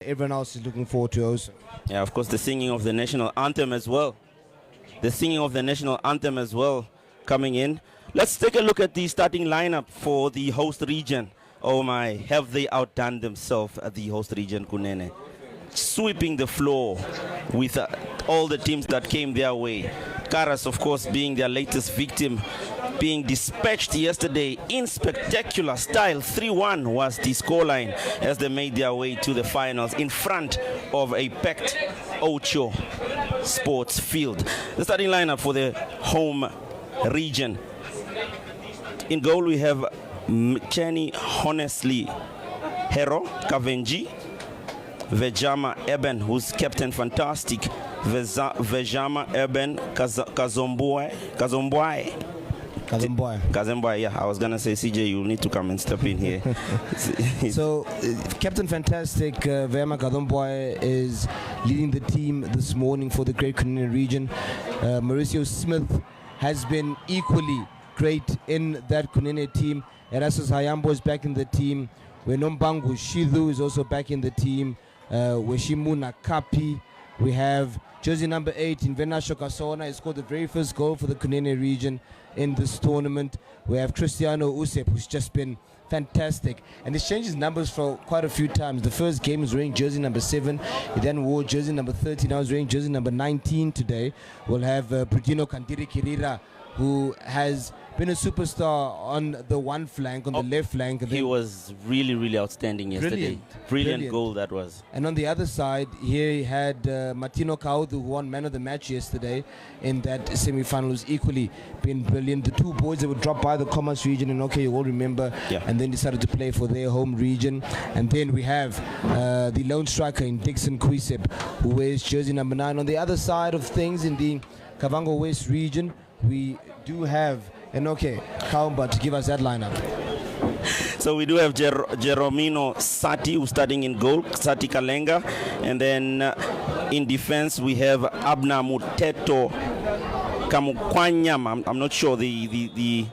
Everyone else is looking forward to also. Yeah, of course, the singing of the national anthem as well. The singing of the national anthem as well coming in. Let's take a look at the starting lineup for the host region. Oh my, have they outdone themselves at the host region, Kunene? Sweeping the floor with all the teams that came their way. Karas, of course, being their latest victim, being dispatched yesterday in spectacular style. 3-1 was the scoreline as they made their way to the finals in front of a packed Ocho Sports Field. The starting lineup for the home region. In goal we have Mcheni Honestly Hero Kavenji, Vejama Eben, who's captain fantastic, Vejama Eben Kazomboy, yeah. I was gonna say, CJ, you need to come and step in here. So, Captain Fantastic Vejama Kazomboy is leading the team this morning for the Great Kunene region. Mauricio Smith has been equally great in that Kunene team. Erasus Hayambo is back in the team. Wenombangu Shidhu is also back in the team. Weshimuna Kapi. We have jersey number 8 in Venasho Kasona. He scored the very first goal for the Kunene region in this tournament. We have Cristiano Usep, who's just been fantastic, and he's changed his numbers for quite a few times. The first game was wearing jersey number 7. He then wore jersey number 30. Now he's wearing jersey number 19 today. We'll have Brutino Kandiri Kirira, who has been a superstar on the one flank, on the left flank. He was really, really outstanding yesterday. Brilliant goal that was. And on the other side, here he had Martino Kaudu, who won man of the match yesterday in that semi-final, who's equally been brilliant. The two boys that were dropped by the Commerce region, and you all remember, and then decided to play for their home region. And then we have the lone striker in Dixon Kuisep, who wears jersey number 9. On the other side of things, in the Kavango West region, we do have Kaumba to give us that lineup. So we do have Jeromino Sati, who's starting in goal, Sati Kalenga. And then in defense, we have Abna Muteto Kamukwanyama. I'm not sure the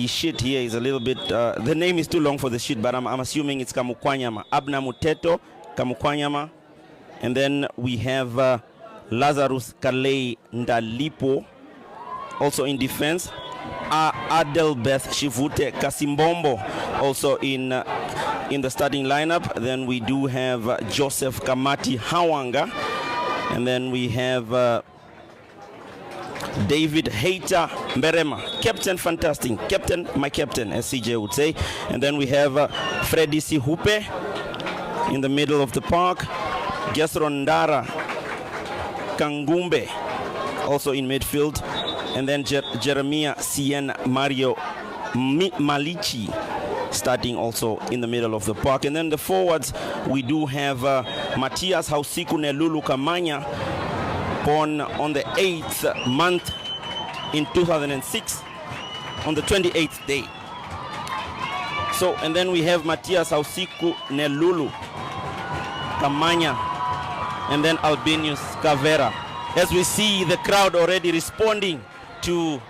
sheet here is a little bit, the name is too long for the sheet, but I'm assuming it's Kamukwanyama. Abna Muteto Kamukwanyama. And then we have Lazarus Kalei Ndalipo, also in defense. Adelbeth Shivute Kasimbombo also in the starting lineup. Then we do have Joseph Kamati Hawanga, and then we have David Heita Mberema, captain fantastic, my captain, as CJ would say. And then we have Freddy Sihupe in the middle of the park, Gesrondara Kangumbe also in midfield, and then Jeremiah Sien Mario Malichi starting also in the middle of the park. And then the forwards, we do have Matthias Hausiku Nelulu Kamanya, born on the 8th month in 2006, on the 28th day. So, and then we have Matthias Hausiku Nelulu Kamanya, and then Albinius Cavera. As we see the crowd already responding to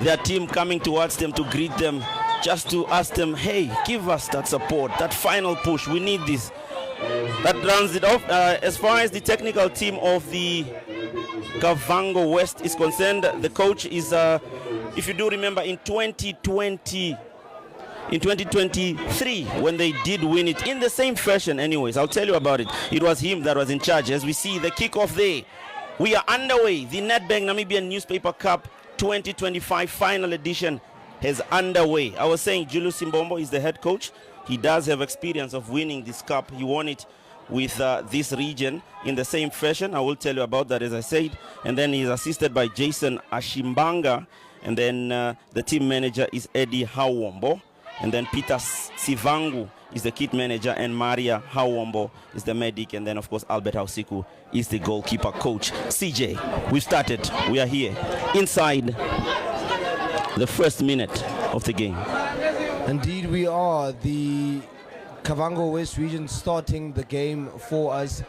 their team, coming towards them to greet them, just to ask them, hey, give us that support, that final push, we need this. That rounds it off. As far as the technical team of the Kavango West is concerned, the coach is, if you do remember, in 2023, when they did win it in the same fashion anyways, I'll tell you about it. It was him that was in charge. As we see the kickoff there, we are underway. The Nedbank Namibian Newspaper Cup 2025 final edition is underway. I was saying Julius Simbombo is the head coach. He does have experience of winning this cup. He won it with this region in the same fashion. I will tell you about that, as I said. And then he's assisted by Jason Ashimbanga. And then the team manager is Eddie Hawombo. And then Peter Sivangu is the kit manager, and Maria Hawombo is the medic, and then of course Albert Hausiku is the goalkeeper coach. CJ, we've started. We are here inside the first minute of the game. Indeed we are. The Kavango West region starting the game for us.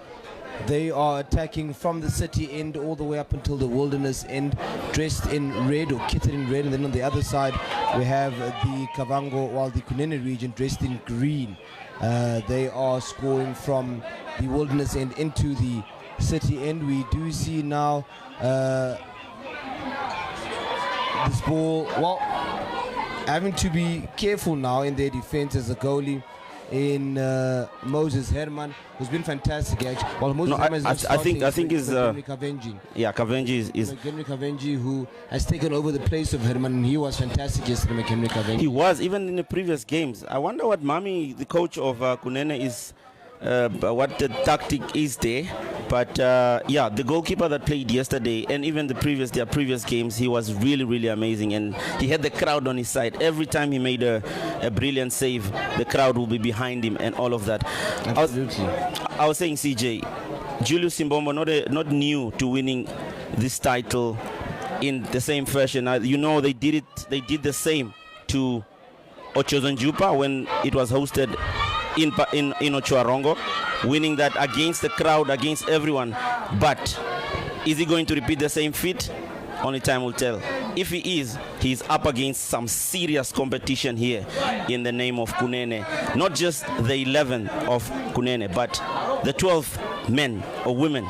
They are attacking from the city end all the way up until the wilderness end, dressed in red or kitted in red. And then on the other side, we have the Kavango, while the Kunene region dressed in green. They are scoring from the wilderness end into the city end. We do see now this ball, well, having to be careful now in their defense as a goalie in Moses Herman, who's been fantastic actually. Well, Moses Herman is I think is Kavenji. Yeah, Kavenji is McHenry Kavenji, who has taken over the place of Herman, and he was fantastic yesterday. McHenry Kavenji. He was, even in the previous games. I wonder what Mami, the coach of Kunene, is. What the tactic is there, but yeah, the goalkeeper that played yesterday and even their previous games, he was really amazing, and he had the crowd on his side. Every time he made a brilliant save, the crowd will be behind him and all of that. Absolutely. I was saying, CJ, Julius Simbombo not new to winning this title in the same fashion. They did the same to Ochozonjupa when it was hosted in Ochoarongo, winning that against the crowd, against everyone. But is he going to repeat the same feat? Only time will tell. If he is, he's up against some serious competition here in the name of Kunene. Not just the 11 of Kunene, but the 12 men or women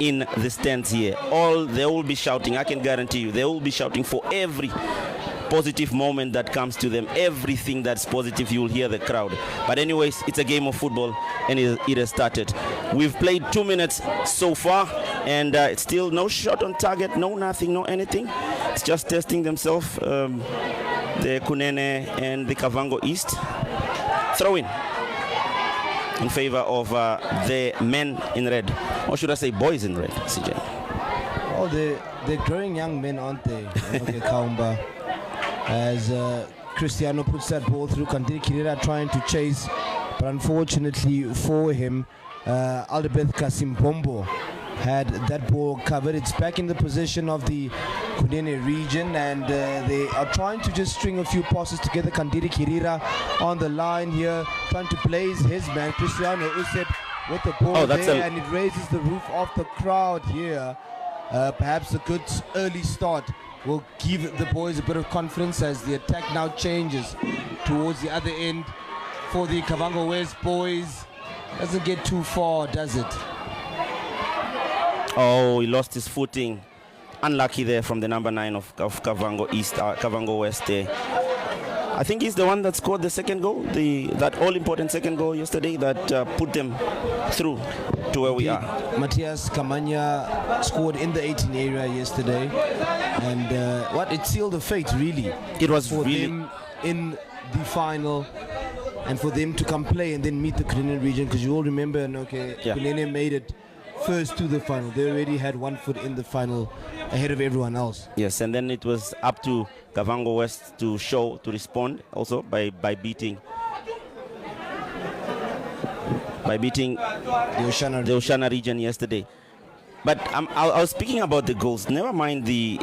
in the stands here. They will be shouting. I can guarantee you, they will be shouting for every positive moment that comes to them. Everything that's positive, you'll hear the crowd. But anyways, it's a game of football, and it has started. We've played 2 minutes so far, and it's still no shot on target, no nothing, no anything. It's just testing themselves, the Kunene and the Kavango East. Throw in favor of the men in red, or should I say boys in red, CJ? Oh, they're growing young men, aren't they? Okay, Kaumba. As Cristiano puts that ball through, Kandiri Kirira trying to chase, but unfortunately for him, Aldebeth Kasimbombo had that ball covered. It's back in the position of the Kunene region, and they are trying to just string a few passes together. Kandiri Kirira on the line here, trying to blaze his man, Cristiano Usep, with the ball there, and it raises the roof of the crowd here. Perhaps a good early start will give the boys a bit of confidence as the attack now changes towards the other end for the Kavango West boys. Doesn't get too far, does it? Oh, he lost his footing. Unlucky there from the number 9 of Kavango East, Kavango West there. I think he's the one that scored the second goal, that all-important second goal yesterday that put them through to where we are. Matthias Kamanya scored in the 18 area yesterday, and it sealed the fate, really. It was for really them in the final, and for them to come play and then meet the Kunene region, because you all remember, Kunene made it first to the final. They already had 1 foot in the final ahead of everyone else. Yes, and then it was up to Kavango West to respond also by beating the Oshana region yesterday. But I was speaking about the goals. Never mind the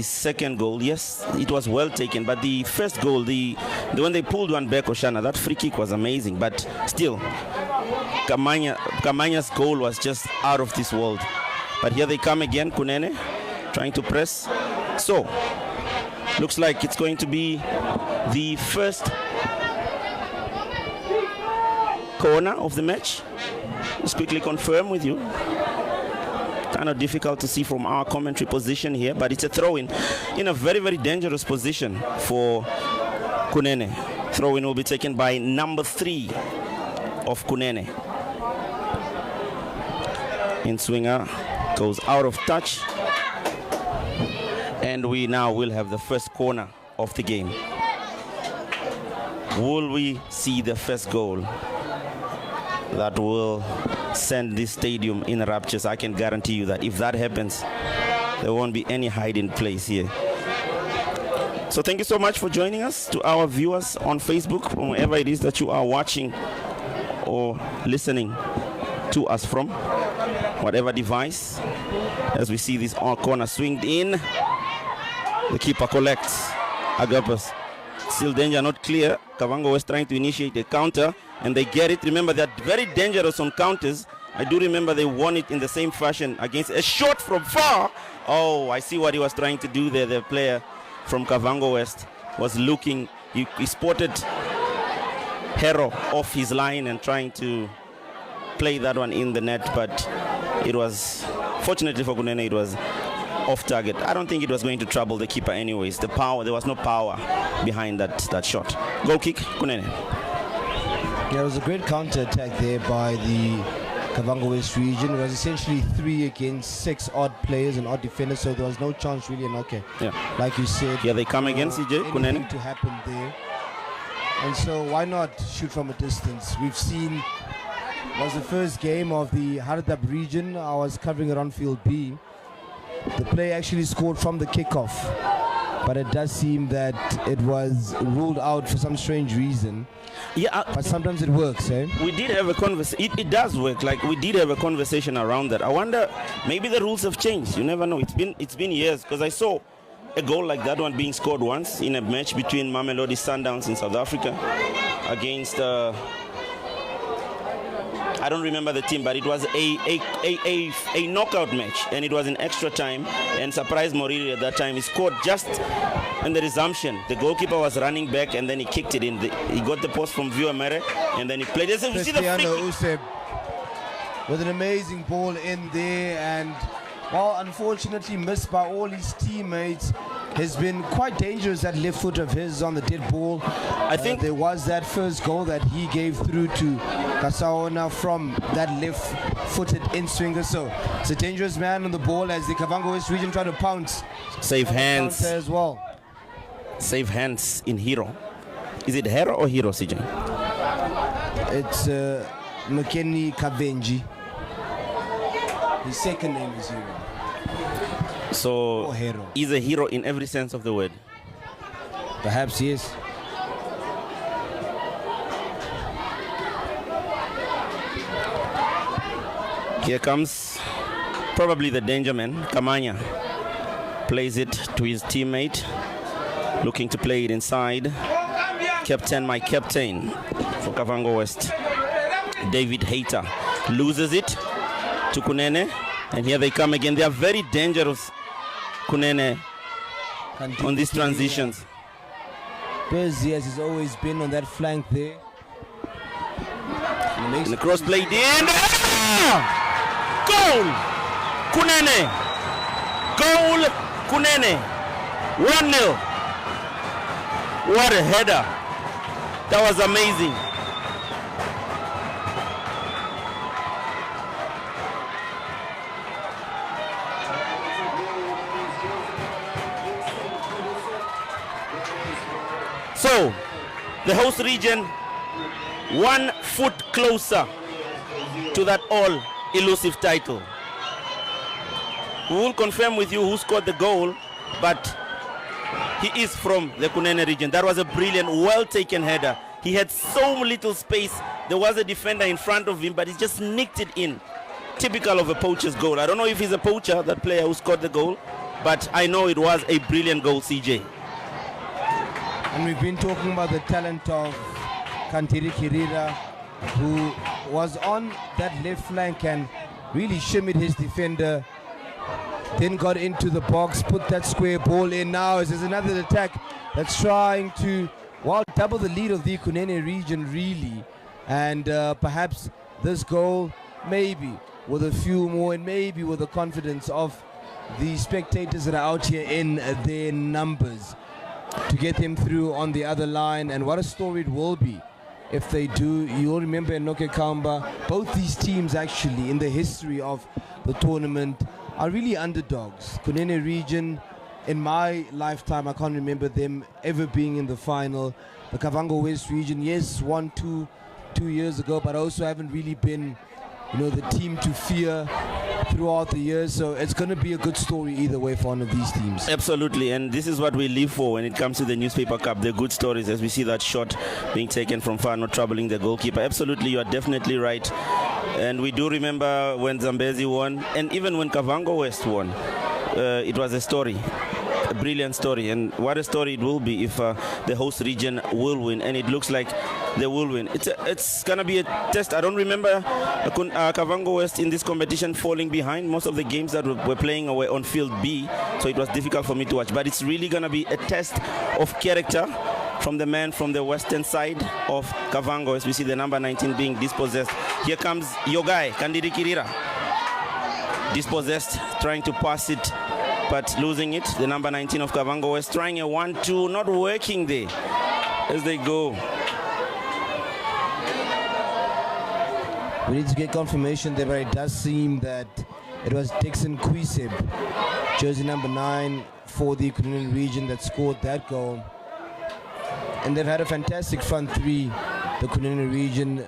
second goal. Yes, it was well taken. But the first goal, the when they pulled one back, Oshana, that free kick was amazing. But still, Kamanya's goal was just out of this world. But here they come again, Kunene, trying to press. So, looks like it's going to be the first corner of the match. Let's quickly confirm with you. Kind of difficult to see from our commentary position here, but it's a throw-in in a very dangerous position for Kunene. Throw-in will be taken by number 3 of Kunene. In swinger goes out of touch, and we now will have the first corner of the game. Will we see the first goal that will send this stadium in raptures? I can guarantee you that if that happens, there won't be any hiding place here. So thank you so much for joining us. To our viewers on Facebook, from wherever it is that you are watching or listening to us from, whatever device, as we see this corner swinged in, the keeper collects. Agapus, still danger, not clear. Kavango was trying to initiate a counter, and they get it. Remember, they're very dangerous on counters. I do remember they won it in the same fashion against a shot from far. Oh, I see what he was trying to do there. The player from Kavango West was looking. He spotted Hero off his line and trying to play that one in the net, but it was, fortunately for Kunene, it was off target. I don't think it was going to trouble the keeper anyways. The power, there was no power behind that shot. Goal kick, Kunene. Yeah, it was a great counter-attack there by the Kavango West region. It was essentially 3 against 6 odd players and odd defenders, so there was no chance really. And okay, yeah, like you said, here they come again, CJ Kunene. To happen there, and so why not shoot from a distance? We've seen, it was the first game of the Haradab region. I was covering it on field B. The play actually scored from the kickoff, but it does seem that it was ruled out for some strange reason. Yeah, but sometimes it works, eh? We did have a conversation. It does work. Like, we did have a conversation around that. I wonder, maybe the rules have changed. You never know. It's been years, because I saw a goal like that one being scored once in a match between Mamelodi Sundowns in South Africa against I don't remember the team, but it was a knockout match, and it was in extra time. And surprised Moriri at that time. He scored just in the resumption. The goalkeeper was running back, and then he kicked it in. He got the post from Viewer Mere, and then he played. You see the free with an amazing ball in there, and well, unfortunately missed by all his teammates. Has been quite dangerous, that left foot of his on the dead ball. I think there was that first goal that he gave through to Kasaona from that left-footed in-swinger. So it's a dangerous man on the ball as the Kavango West region try to pounce. Save hands as well. Save hands in Hero. Is it Hero or Hero, CJ? It's McKenny Kavenji. His second name is Hero. So he's a hero in every sense of the word. Perhaps he is. Here comes probably the danger man, Kamanya. Plays it to his teammate, looking to play it inside. Captain, my captain for Kavango West, David Hayter, loses it to Kunene. And here they come again. They are very dangerous, Kunene, on these transitions. Bezias has always been on that flank there. And the cross played in. Goal! Kunene! Goal! Kunene! 1-0. What a header. That was amazing. So, the host region 1 foot closer to that all elusive title. We will confirm with you who scored the goal, but he is from the Kunene region. That was a brilliant, well-taken header. He had so little space. There was a defender in front of him, but he just nicked it in. Typical of a poacher's goal. I don't know if he's a poacher, that player who scored the goal, but I know it was a brilliant goal, CJ. And we've been talking about the talent of Kantiri Kirira, who was on that left flank and really shimmied his defender, then got into the box, put that square ball in. Now there's another attack that's trying to, well, double the lead of the Kunene region, really. And perhaps this goal, maybe with a few more, and maybe with the confidence of the spectators that are out here in their numbers, to get him through on the other line. And what a story it will be if they do. You'll remember in Noke Kamba, both these teams actually in the history of the tournament are really underdogs. Kunene region, in my lifetime, I can't remember them ever being in the final. The Kavango West region, yes, won two years ago, but also haven't really been, you know, the team to fear throughout the years. So it's going to be a good story either way for one of these teams. Absolutely, and this is what we live for when it comes to the Newspaper Cup, the good stories, as we see that shot being taken from far, not troubling the goalkeeper. Absolutely, you are definitely right. And we do remember when Zambezi won, and even when Kavango West won, it was a story. A brilliant story, and what a story it will be if the host region will win, and it looks like they will win. It's gonna be a test. I don't remember Kavango West in this competition falling behind. Most of the games that we're playing were on field B, so it was difficult for me to watch, but it's really gonna be a test of character from the man from the western side of Kavango, as we see the number 19 being dispossessed. Here comes your guy, Kandiri Kirira. Dispossessed, trying to pass it, but losing it. The number 19 of Kavango West trying a 1-2, not working there as they go. We need to get confirmation there, but it does seem that it was Dixon Quiseb, jersey number 9 for the Kunene region, that scored that goal. And they've had a fantastic front three, the Kunene region,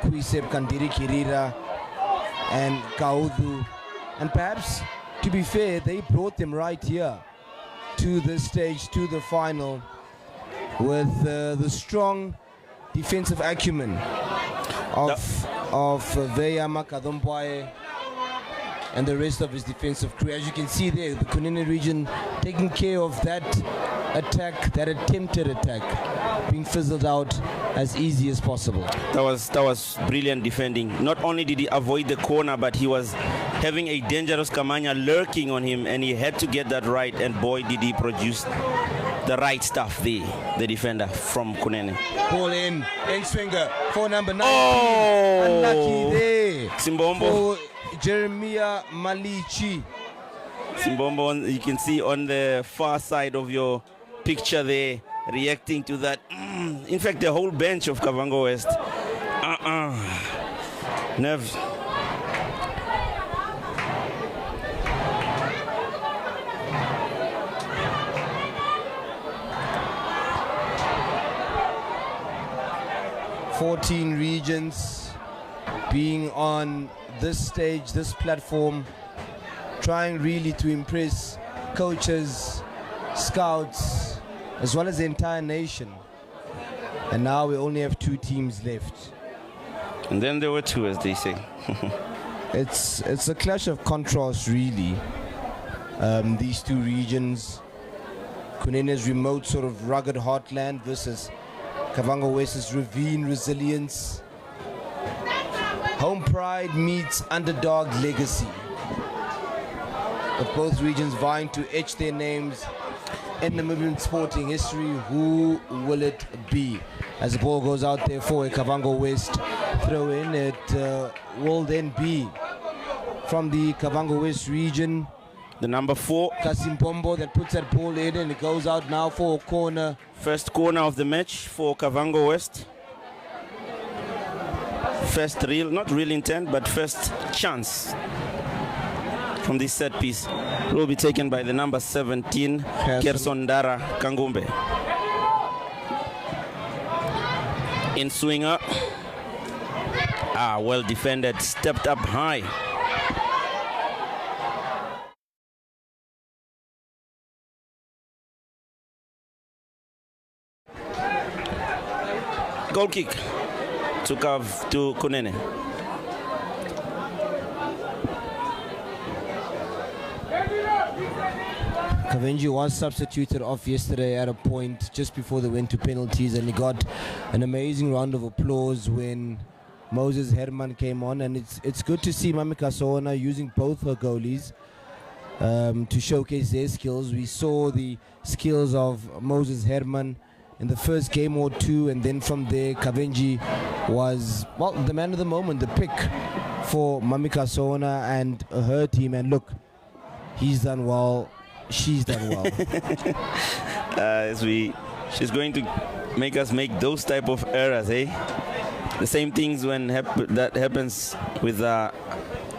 Quiseb, Kandiri Kirira, and Kaudu. And perhaps, to be fair, they brought them right here to this stage, to the final, with the strong defensive acumen of Veyama Kadombwaye and the rest of his defensive crew. As you can see there, the Kunene region taking care of that attack, that attempted attack, being fizzled out as easy as possible. That was brilliant defending. Not only did he avoid the corner, but he was having a dangerous Kamanya lurking on him, and he had to get that right, and boy did he produce the right stuff there, the defender from Kunene. Ball in swinger for number 19. Oh! Unlucky there. Simbombo. For Jeremiah Malichi. Simbombo, you can see on the far side of your picture there, reacting to that. In fact, the whole bench of Kavango West. Nerves. "14 regions being on this stage, this platform, trying really to impress coaches, scouts, as well as the entire nation. And now we only have 2 teams left. And then there were 2, as they say. It's a clash of contrasts, really. These 2 regions, Kunene's remote sort of rugged heartland versus Kavango West's ravine resilience. Home pride meets underdog legacy. With both regions vying to etch their names in Namibian sporting history, who will it be? As the ball goes out there for a Kavango West throw in, it will then be from the Kavango West region. The number 4, Kasim Pombo, that puts that ball in, and it goes out now for a corner. First corner of the match for Kavango West. First real, not real intent, but first chance from this set piece. It will be taken by the number 17, Kersondara Kangumbe. In swinger. Well defended, stepped up high. Goal kick to Kunene. Kavenji was substituted off yesterday at a point just before they went to penalties, and he got an amazing round of applause when Moses Herman came on. And it's good to see Mamika Soona using both her goalies to showcase their skills. We saw the skills of Moses Herman in the first game or 2, and then from there Kavenji was, well, the man of the moment, the pick for Mamika Soona and her team. And look, he's done well, she's done well. She's going to make us make those type of errors, eh? The same things when that happens with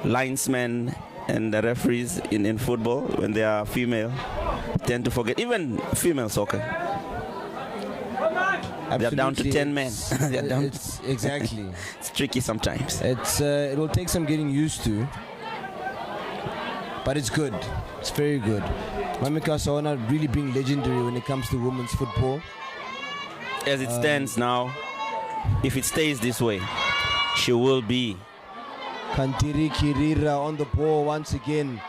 linesmen and the referees in football when they are female, tend to forget, even female soccer. They're down to 10 men. Exactly. It's tricky sometimes. It will take some getting used to, but it's good. It's very good. Mamika Soona really being legendary when it comes to women's football. As it stands now, if it stays this way, she will be. Kandiri Kirira on the ball once again,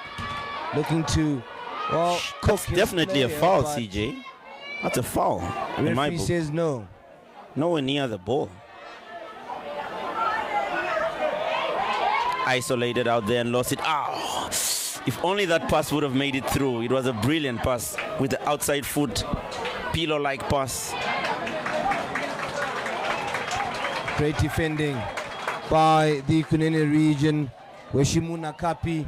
looking to, well, that's definitely a foul, CJ. That's a foul. Referee says no. Nowhere near the ball. Isolated out there and lost it. If only that pass would have made it through. It was a brilliant pass with the outside foot, pillow-like pass. Great defending by the Kunene region. Weshimuna Kapi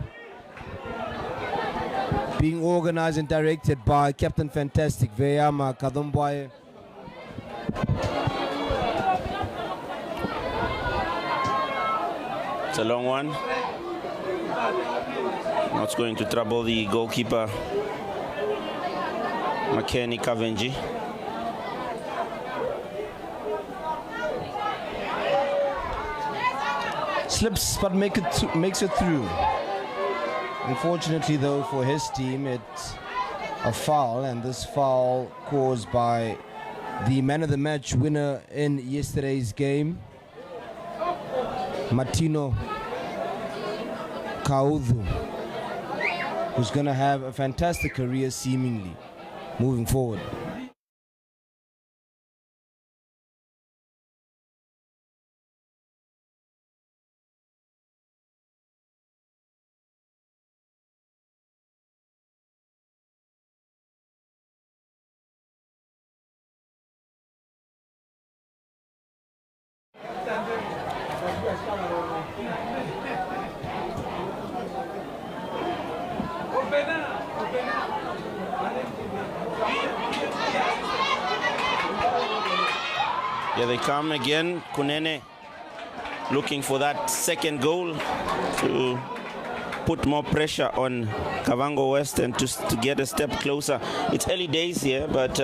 being organized and directed by Captain Fantastic Veyama Kadomboye. It's a long one. Not going to trouble the goalkeeper, Makeni Kavenji. Slips but makes it through. Unfortunately though for his team, it's a foul, and this foul caused by the man of the match winner in yesterday's game, Martino Kaudhu, who's going to have a fantastic career seemingly moving forward. Here they come again. Kunene looking for that second goal to put more pressure on Kavango West and to get a step closer. It's early days here, but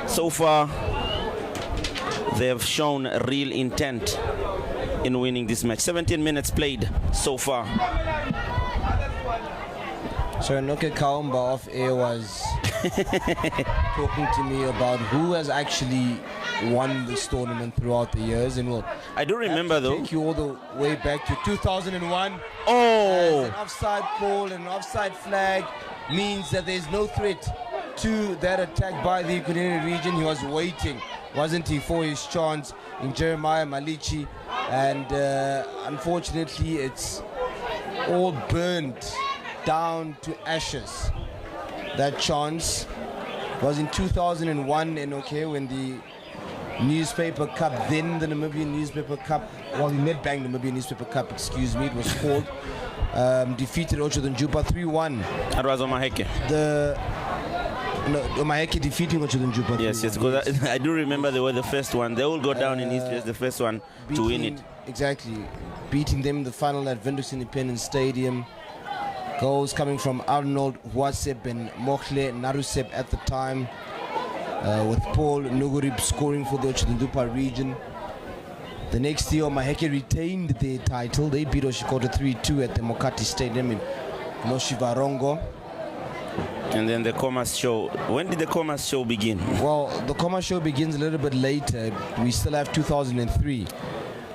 so far they have shown real intent in winning this match. 17 minutes played so far. So Noke Kaumba off air was talking to me about who has actually won this tournament throughout the years, and I do remember though. Take you all the way back to 2001. Oh, an offside call and an offside flag means that there's no threat to that attack by the Kunene region. He was waiting, wasn't he, for his chance in Jeremiah Malichi, and unfortunately it's all burned down to ashes. That chance was in 2001 in when the Newspaper Cup, then the Namibian Newspaper Cup, well, the Nedbank Namibian Newspaper Cup, excuse me, it was called, defeated Ochodunjupa 3-1. That was Omaheke. Omaheke defeating Ochodunjupa 3-1. Yes, because I do remember they were the first one. They will go down in history as the first one to win it. Exactly. Beating them in the final at Windhoek Independence Stadium. Goals coming from Arnold Huaseb and Mokhle Naruseb at the time, with Paul Nugurib scoring for the Ochodunjupa region. The next year, Maheke retained their title. They beat Oshikoto 3-2 at the Mokati Stadium in Noshivarongo. And then the Commerce Show. When did the Commerce Show begin? Well, the Commerce Show begins a little bit later. We still have 2003,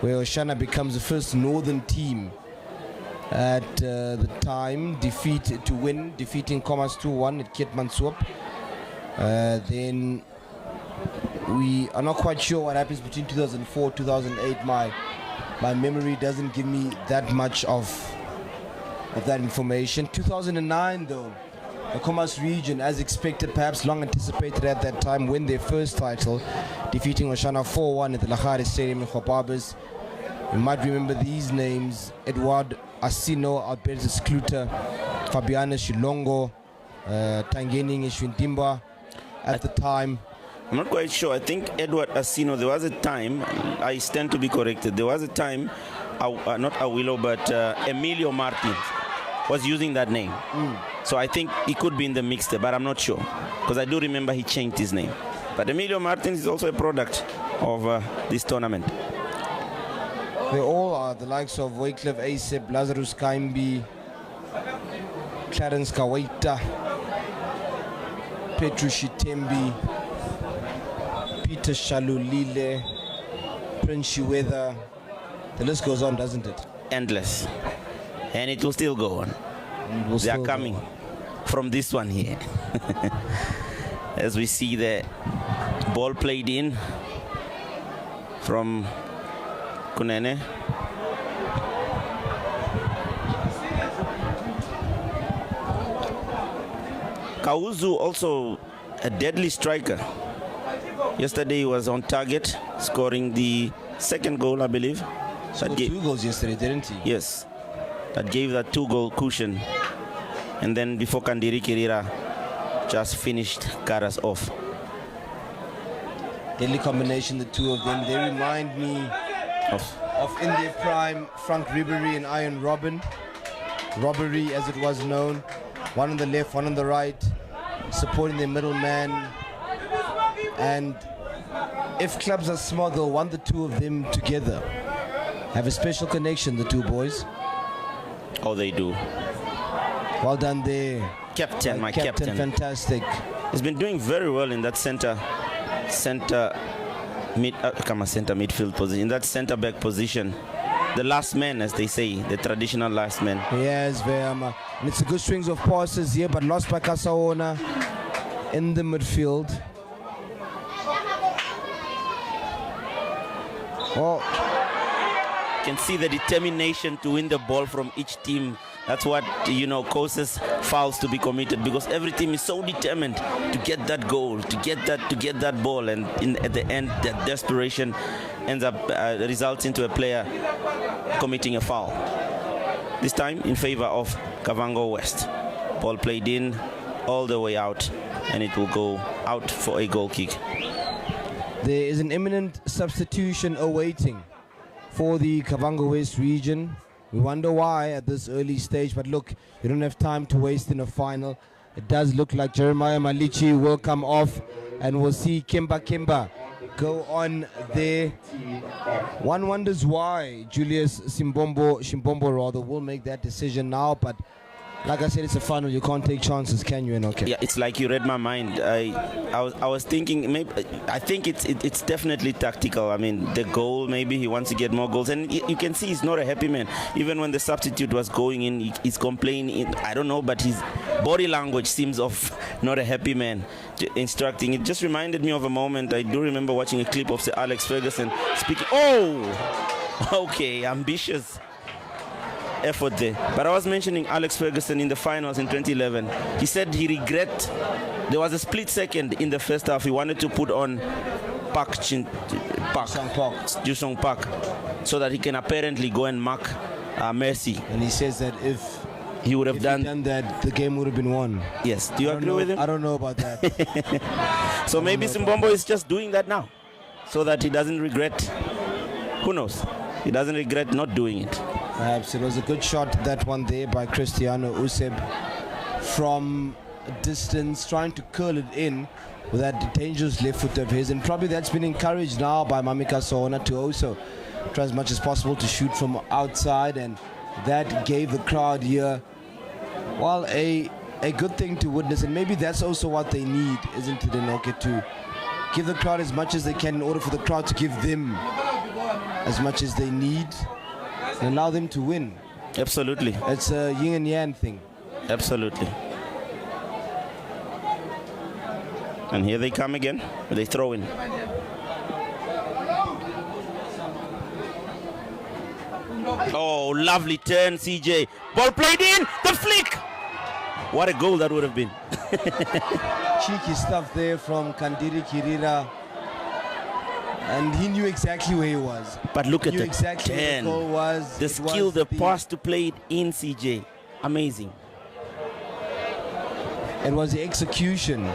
where Oshana becomes the first northern team at the time defeating Commerce 2-1 at Keetmanshoop. Then we are not quite sure what happens between 2004 2008. My memory doesn't give me that much of that information. 2009 though, the Commerce region, as expected, perhaps long anticipated at that time, win their first title, defeating Oshana 4-1 at the Lahari Stadium in Khopabas. You might remember these names: Edward Asino, Albertus Kluter, Fabiana Shilongo, Tangeni Ishwindimba at the time. I'm not quite sure. I think Edward Asino, there was a time, I stand to be corrected, there was a time, not Awilo, but Emilio Martins was using that name. So I think he could be in the mix there, but I'm not sure, because I do remember he changed his name. But Emilio Martins is also a product of this tournament. They all are the likes of Wycliffe Asep, Lazarus Kaimbi, Clarence Kawaita, Petru Shitembi, Peter Shalulile, Prince Shiwetha. The list goes on, doesn't it? Endless. And it will still go on. They are coming from this one here. As we see the ball played in from Kunene. Kauzu also a deadly striker. Yesterday he was on target, scoring the second goal, I believe. Scored 2 goals yesterday, didn't he? Yes, that gave that 2-goal cushion. And then before Kandiri Kirira just finished Karas off. Deadly combination, the two of them. They remind me of in their prime, Frank Ribery and Iron Robbery, as it was known. One on the left, one on the right, supporting their middleman. And if clubs are small, they'll want the two of them together. Have a special connection, the two boys. Oh, they do. Well done there. Captain, my captain. Fantastic. He's been doing very well in that center midfield position, in that center back position. The last man, as they say, the traditional last man. Yes, Veama. And it's a good strings of passes here, but lost by Kasaona in the midfield. Oh. You can see the determination to win the ball from each team. That's what, causes fouls to be committed, because every team is so determined to get that goal, to get that ball, and at the end, that desperation ends up results into a player committing a foul. This time in favor of Kavango West. Ball played in all the way out, and it will go out for a goal kick. There is an imminent substitution awaiting for the Kavango West region. We wonder why at this early stage, but look, you don't have time to waste in a final. It does look like Jeremiah Malichi will come off, and we'll see Kemba go on there. One wonders why Julius Shimbombo rather will make that decision now, but like I said, it's a final. You can't take chances, can you, Enoke? Yeah, it's like you read my mind. I was thinking, I think it's definitely tactical. I mean, the goal, maybe he wants to get more goals. And you can see he's not a happy man. Even when the substitute was going in, he's complaining. I don't know, but his body language seems of not a happy man instructing. It just reminded me of a moment. I do remember watching a clip of Sir Alex Ferguson speaking. Oh, okay, ambitious effort there. But I was mentioning Alex Ferguson in the finals in 2011. He said he regret. There was a split second in the first half. He wanted to put on Jusong Park, so that he can apparently go and mark Messi. And he says that if he would have done that, the game would have been won. Yes. Do you agree with him? I don't know about that. So maybe Simbombo is just doing that now, so that he doesn't regret. Who knows? He doesn't regret not doing it. Perhaps it was a good shot, that one there by Cristiano Useb from a distance, trying to curl it in with that dangerous left foot of his, and probably that's been encouraged now by Mamika Soona to also try as much as possible to shoot from outside, and that gave the crowd here, well, a good thing to witness, and maybe that's also what they need, isn't it, Enoke, to give the crowd as much as they can in order for the crowd to give them as much as they need and allow them to win. Absolutely. It's a yin and yang thing. Absolutely. And here they come again. They throw in. Oh, lovely turn, CJ. Ball played in. The flick. What a goal that would have been. Cheeky stuff there from Kandiri Kirira. And he knew exactly where he was. But look at the exactly turn. Where the goal was. The skill, the pass to play it in, CJ. Amazing. It was the execution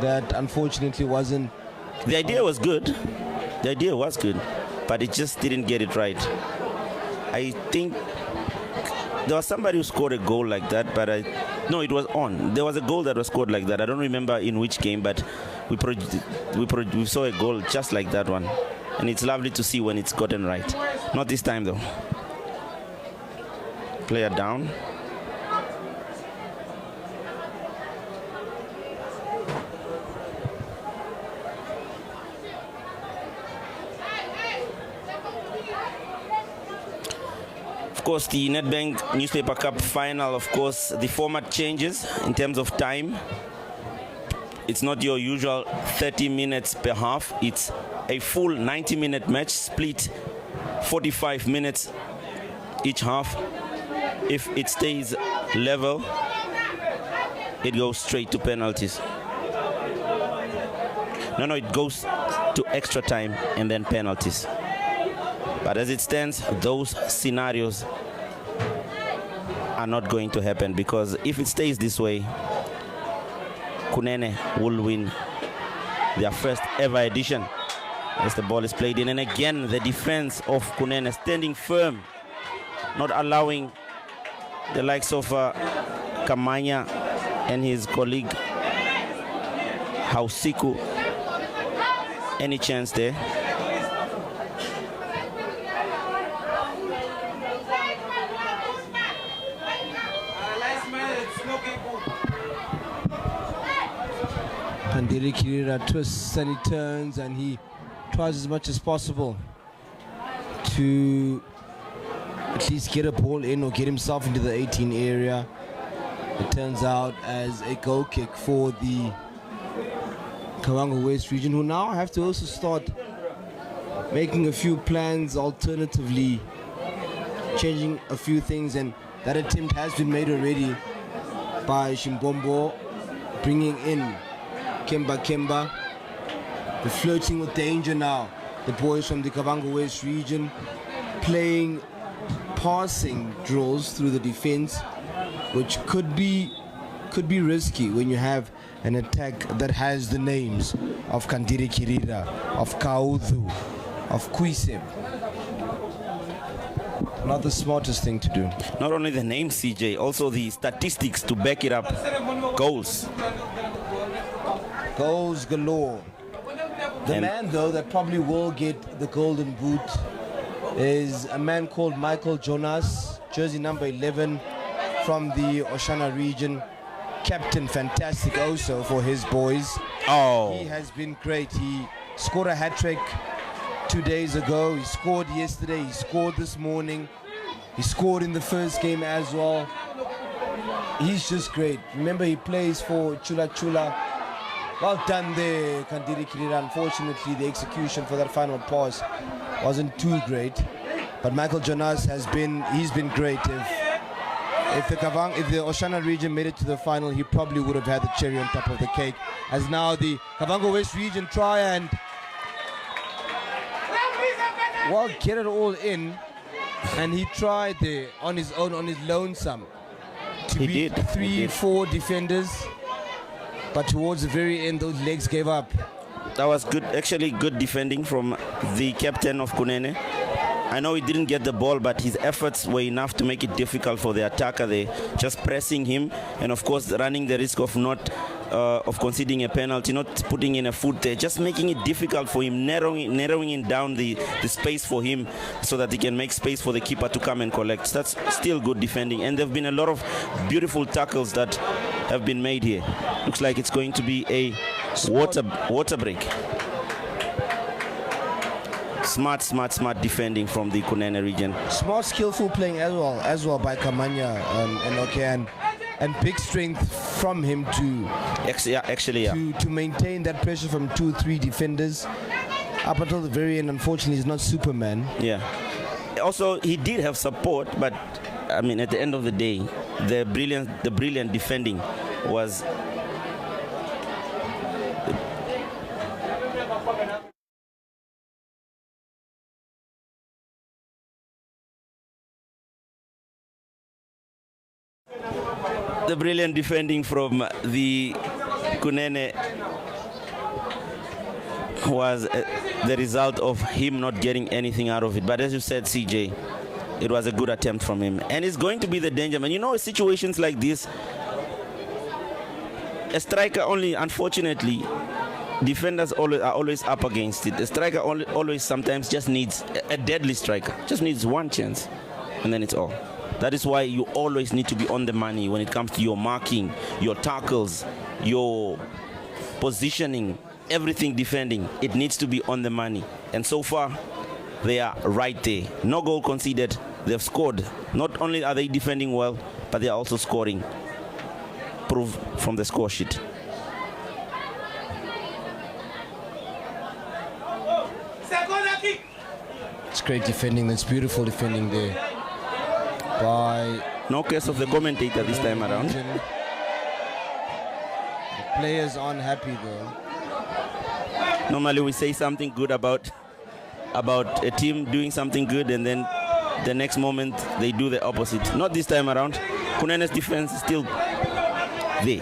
that unfortunately wasn't. The idea was good. The idea was good. But it just didn't get it right. I think there was somebody who scored a goal like that, but no, it was on. There was a goal that was scored like that. I don't remember in which game, but we saw a goal just like that one. And it's lovely to see when it's gotten right. Not this time, though. Player down. Of course, the Nedbank Newspaper Cup final, of course, the format changes in terms of time. It's not your usual 30 minutes per half. It's a full 90-minute match, split 45 minutes each half. If it stays level, it goes straight to penalties. No, it goes to extra time and then penalties. But as it stands, those scenarios are not going to happen, because if it stays this way, Kunene will win their first ever edition as the ball is played in. And again, the defense of Kunene standing firm, not allowing the likes of Kamanya and his colleague Hausiku any chance there. Kandiri Kirira twists and he turns and he tries as much as possible to at least get a ball in or get himself into the 18 area. It turns out as a goal kick for the Kavango West region, who now have to also start making a few plans, alternatively changing a few things, and that attempt has been made already by Shimbombo, bringing in Kemba. They're flirting with danger now. The boys from the Kavango West region playing passing drills through the defense, which could be risky when you have an attack that has the names of Kandiri Kirira, of Kaudhu, of Kuiseb. Not the smartest thing to do. Not only the name, CJ, also the statistics to back it up. Goals. Goals galore. The man, though, that probably will get the golden boot is a man called Michael Jonas, jersey number 11 from the Oshana region. Captain fantastic also for his boys. Oh, He has been great. He scored a hat-trick 2 days ago. He scored yesterday. He scored this morning. He scored in the first game as well. He's just great. Remember, he plays for Chula Chula. Well done there, Kandiri Kirira. Unfortunately, the execution for that final pass wasn't too great. But Michael Jonas he's been great. If the Oshana region made it to the final, he probably would have had the cherry on top of the cake. As now the Kavango West region try and get it all in, and he tried there on his own, on his lonesome, to beat 3-4 defenders. But towards the very end, those legs gave up. that was good, actually good defending from the captain of Kunene. I know he didn't get the ball, but his efforts were enough to make it difficult for the attacker there, just pressing him, and of course running the risk of not conceding a penalty, not putting in a foot there, just making it difficult for him, narrowing down the space for him so that he can make space for the keeper to come and collect. That's still good defending, and there have been a lot of beautiful tackles that have been made here. Looks like it's going to be a water break. Smart defending from the Kunene region. Smart, skillful playing as well by Kamanya and Okean, and big strength from him to maintain that pressure from 2-3 defenders up until the very end. Unfortunately, he's not Superman. Yeah. Also, he did have support, but I mean, at the end of the day, the brilliant defending was. The brilliant defending from the Kunene was the result of him not getting anything out of it. But as you said, CJ, it was a good attempt from him. And it's going to be the danger, man. You know, situations like this, a striker only, unfortunately, defenders are always up against it. A striker always sometimes just needs a deadly striker. Just needs one chance, and then it's all. That is why you always need to be on the money when it comes to your marking, your tackles, your positioning, everything defending. It needs to be on the money. And so far, they are right there. No goal conceded. They've scored. Not only are they defending well, but they are also scoring. Proof from the score sheet. It's great defending. That's beautiful defending there. By no case of the commentator this time around. The players aren't happy though. Normally we say something good about about a team doing something good and then the next moment they do the opposite. Not this time around. Kunene's defense is still there.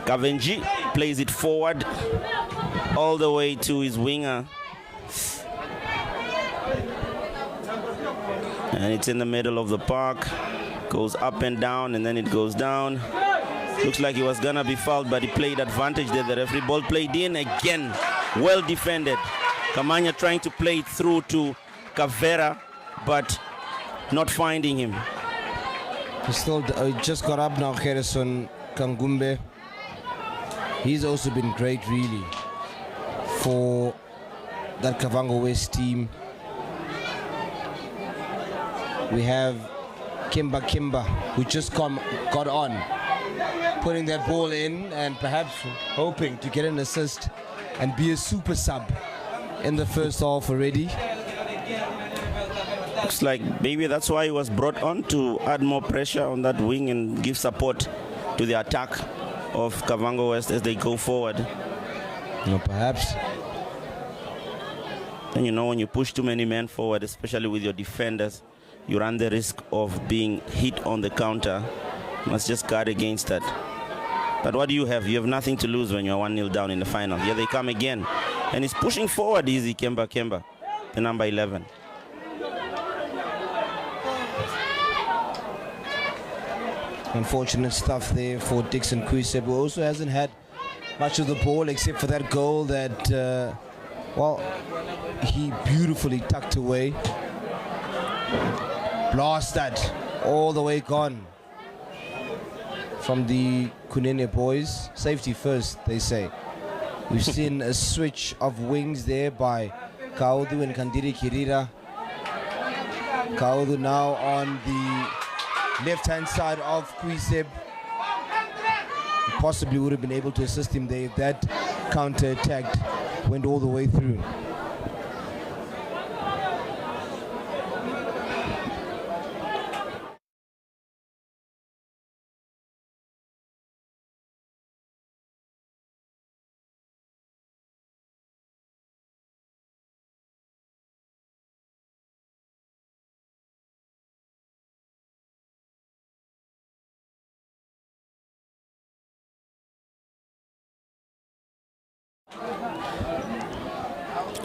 Kavango plays it forward all the way to his winger. And it's in the middle of the park. Goes up and down and then it goes down. Looks like he was gonna be fouled, but he played advantage there. The referee ball played in again. Well defended. Kamanya trying to play it through to Kavera, but not finding him. He still just got up now, Harrison Kangumbe. He's also been great, really, for that Kavango West team. We have Kimba, who just got on, putting that ball in and perhaps hoping to get an assist and be a super sub in the first half already. Looks like maybe that's why he was brought on, to add more pressure on that wing and give support to the attack of Kavango West as they go forward. No, perhaps. And you know, when you push too many men forward, especially with your defenders, you run the risk of being hit on the counter. You must just guard against that. But what do you have? You have nothing to lose when you're 1-0 down in the final. Here they come again. And he's pushing forward easy, Kemba, the number 11. Unfortunate stuff there for Dixon Kuiseb, who also hasn't had much of the ball except for that goal that, well, he beautifully tucked away. Blast that, all the way gone from the Kunene boys. Safety first, they say. We've seen a switch of wings there by Kaudu and Kandiri Kirira. Kaudu now on the left-hand side of Kuiseb. Possibly would have been able to assist him there if that counter-attack went all the way through.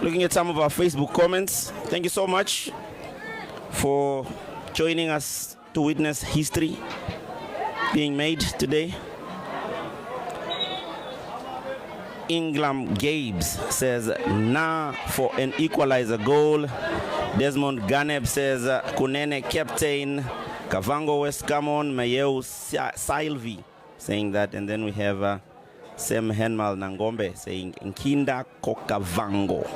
Looking at some of our Facebook comments, thank you so much for joining us to witness history being made today. Inglam Gabes says, nah for an equalizer goal. Desmond Ganeb says, Kunene captain. Kavango West, come on. Mayeu Silvi saying that. And then we have Sam Henmal Nangombe saying, Nkinda Kokavango,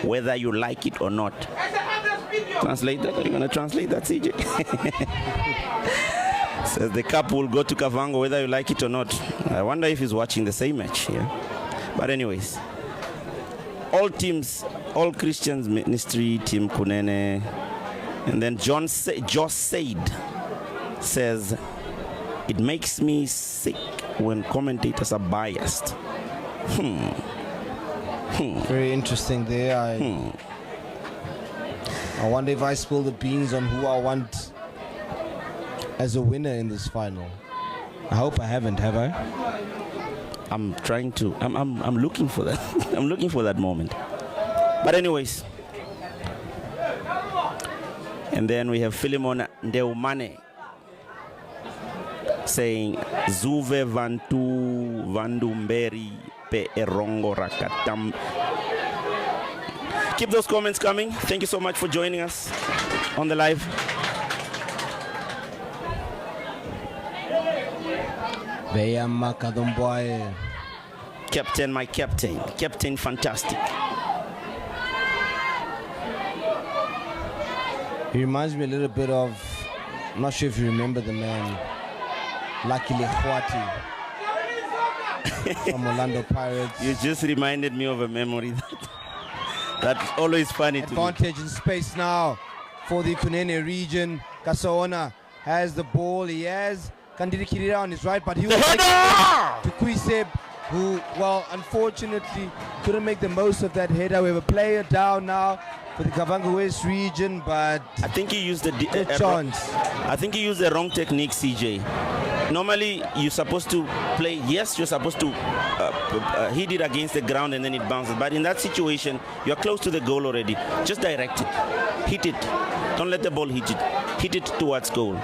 whether you like it or not. Translate that? Are you going to translate that, CJ? Says the cup will go to Kavango whether you like it or not. I wonder if he's watching the same match here. But anyways, all teams, all Christians ministry, Team Kunene. And then Josh Said says, it makes me sick when commentators are biased. Very interesting there. I wonder if I spill the beans on who I want as a winner in this final. I hope I haven't, have I? I'm trying to. I'm looking for that. I'm looking for that moment. But anyways, and then we have Philemon Ndeumane saying Zuve Vantu Vandumberi Pe Erongo Rakatam. Keep those comments coming. Thank you so much for joining us on the live. Captain, my captain. Captain fantastic. He reminds me a little bit of, I'm not sure if you remember the man, Lucky Lehwati from Orlando Pirates. You just reminded me of a memory that's always funny to me. Advantage in space now for the Kunene region. Kasaona has the ball. He has Kandiri Kirira on his right, but he will to Kuiseb. who, well, unfortunately couldn't make the most of that header. We have a player down now for the Kavango West region, but I think he used good chance. I think he used the wrong technique, CJ. Normally, you're supposed to play, yes, you're supposed to hit it against the ground and then it bounces. But in that situation, you're close to the goal already. Just direct it. Hit it. Don't let the ball hit it. Hit it towards goal.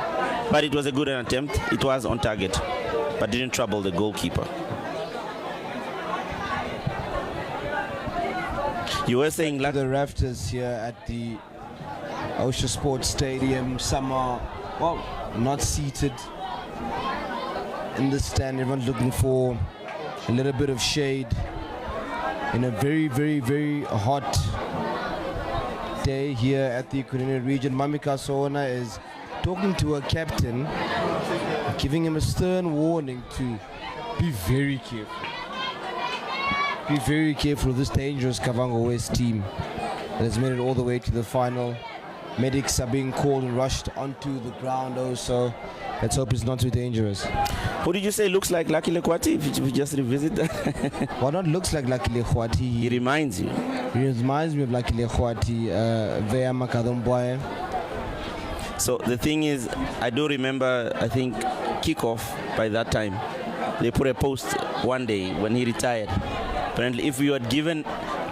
But it was a good attempt. It was on target, but didn't trouble the goalkeeper. You were saying like the rafters here at the Osha Sports Stadium. Some are, well, not seated in the stand. Everyone's looking for a little bit of shade in a very, very, very hot day here at the Kunene region. Mamika Soona is talking to her captain, giving him a stern warning to be very careful. Be very careful of this dangerous Kavango West team that has made it all the way to the final. Medics are being called and rushed onto the ground also. Let's hope it's not too dangerous. Who did you say looks like Lucky Lekwati? If we just revisit that. Well, not looks like Lucky Lekwati. He reminds you. He reminds me of Lucky Lekwati, Veyama Kadomboye. So the thing is, I do remember, I think, kickoff by that time. They put a post one day when he retired. Apparently, if you had given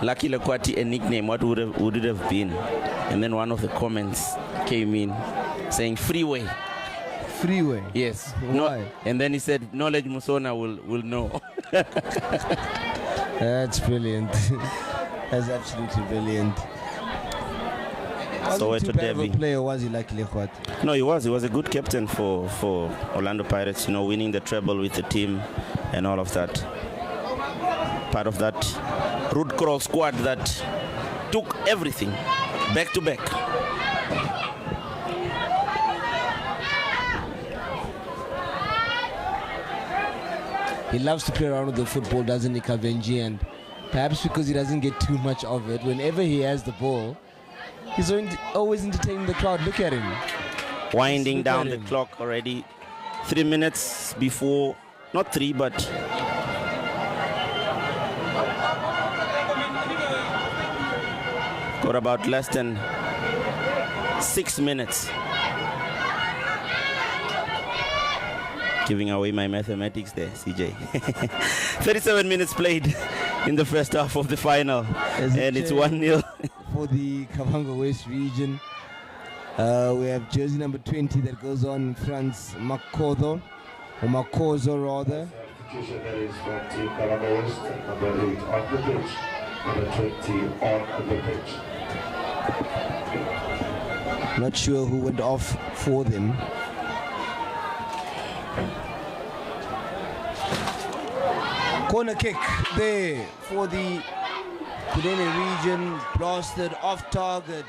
Lucky Lekwati a nickname, what would it have been? And then one of the comments came in saying freeway. Freeway? Yes. Why? No, and then he said, knowledge Musona will know. That's brilliant. That's absolutely brilliant. So too bad of a player, was he, Lucky Lekwati? No, he was. He was a good captain for Orlando Pirates, you know, winning the treble with the team and all of that. Part of that root crawl squad that took everything back to back. He loves to play around with the football, doesn't he, Kavenji? And perhaps because he doesn't get too much of it, whenever he has the ball, he's always entertaining the crowd. Look at him. Winding down the clock already. 3 minutes before, not 3, but got about less than 6 minutes. Giving away my mathematics there, CJ. 37 minutes played in the first half of the final. And it's 1-0. For the Kavango West region, we have jersey number 20 that goes on in front, Makozo rather. Substitution that is from Team Kavango West, number 8 on the pitch, number 20 on the pitch. Not sure who went off for them. Corner kick there for the Kunene region, blasted off target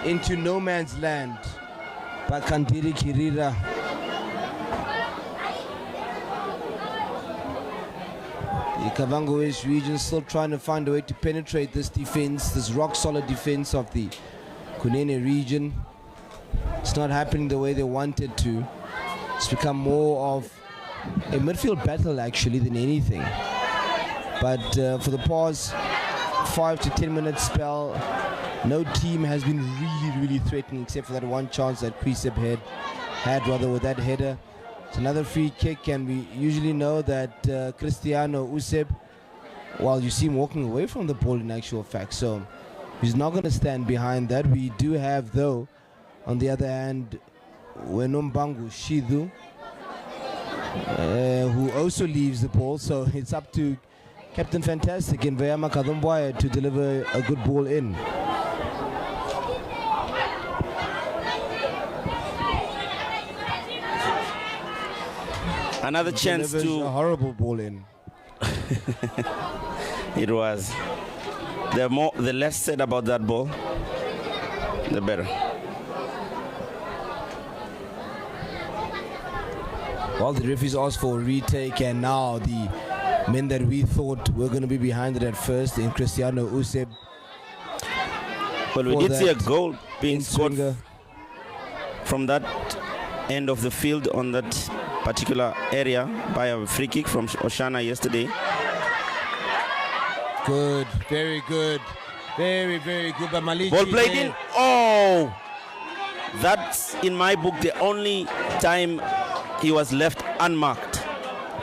into no man's land by Kandiri Kirira. The Kavango West region still trying to find a way to penetrate this defense, this rock solid defense of the Kunene region. It's not happening the way they wanted to. It's become more of a midfield battle actually than anything. But for the past 5 to 10 minute spell, no team has been really threatening except for that one chance that Quisep had with that header. It's another free kick, and we usually know that Cristiano Useb, well, you see him walking away from the ball in actual fact, so he's not going to stand behind that. We do have, though, on the other hand, Wenombangu Shidu, who also leaves the ball, so it's up to Captain Fantastic and Veyama Kadomboye to deliver a good ball in. Another chance to a horrible ball in. It was. The less said about that ball, the better. Well, the referees asked for a retake, and now the men that we thought were going to be behind it at first, in Cristiano Useb. Well, we did see a goal being scored from that end of the field on that particular area by a free kick from Oshana yesterday. Good, very good. Very, very good by Malichi. Ball played in. Oh! That's, in my book, the only time he was left unmarked.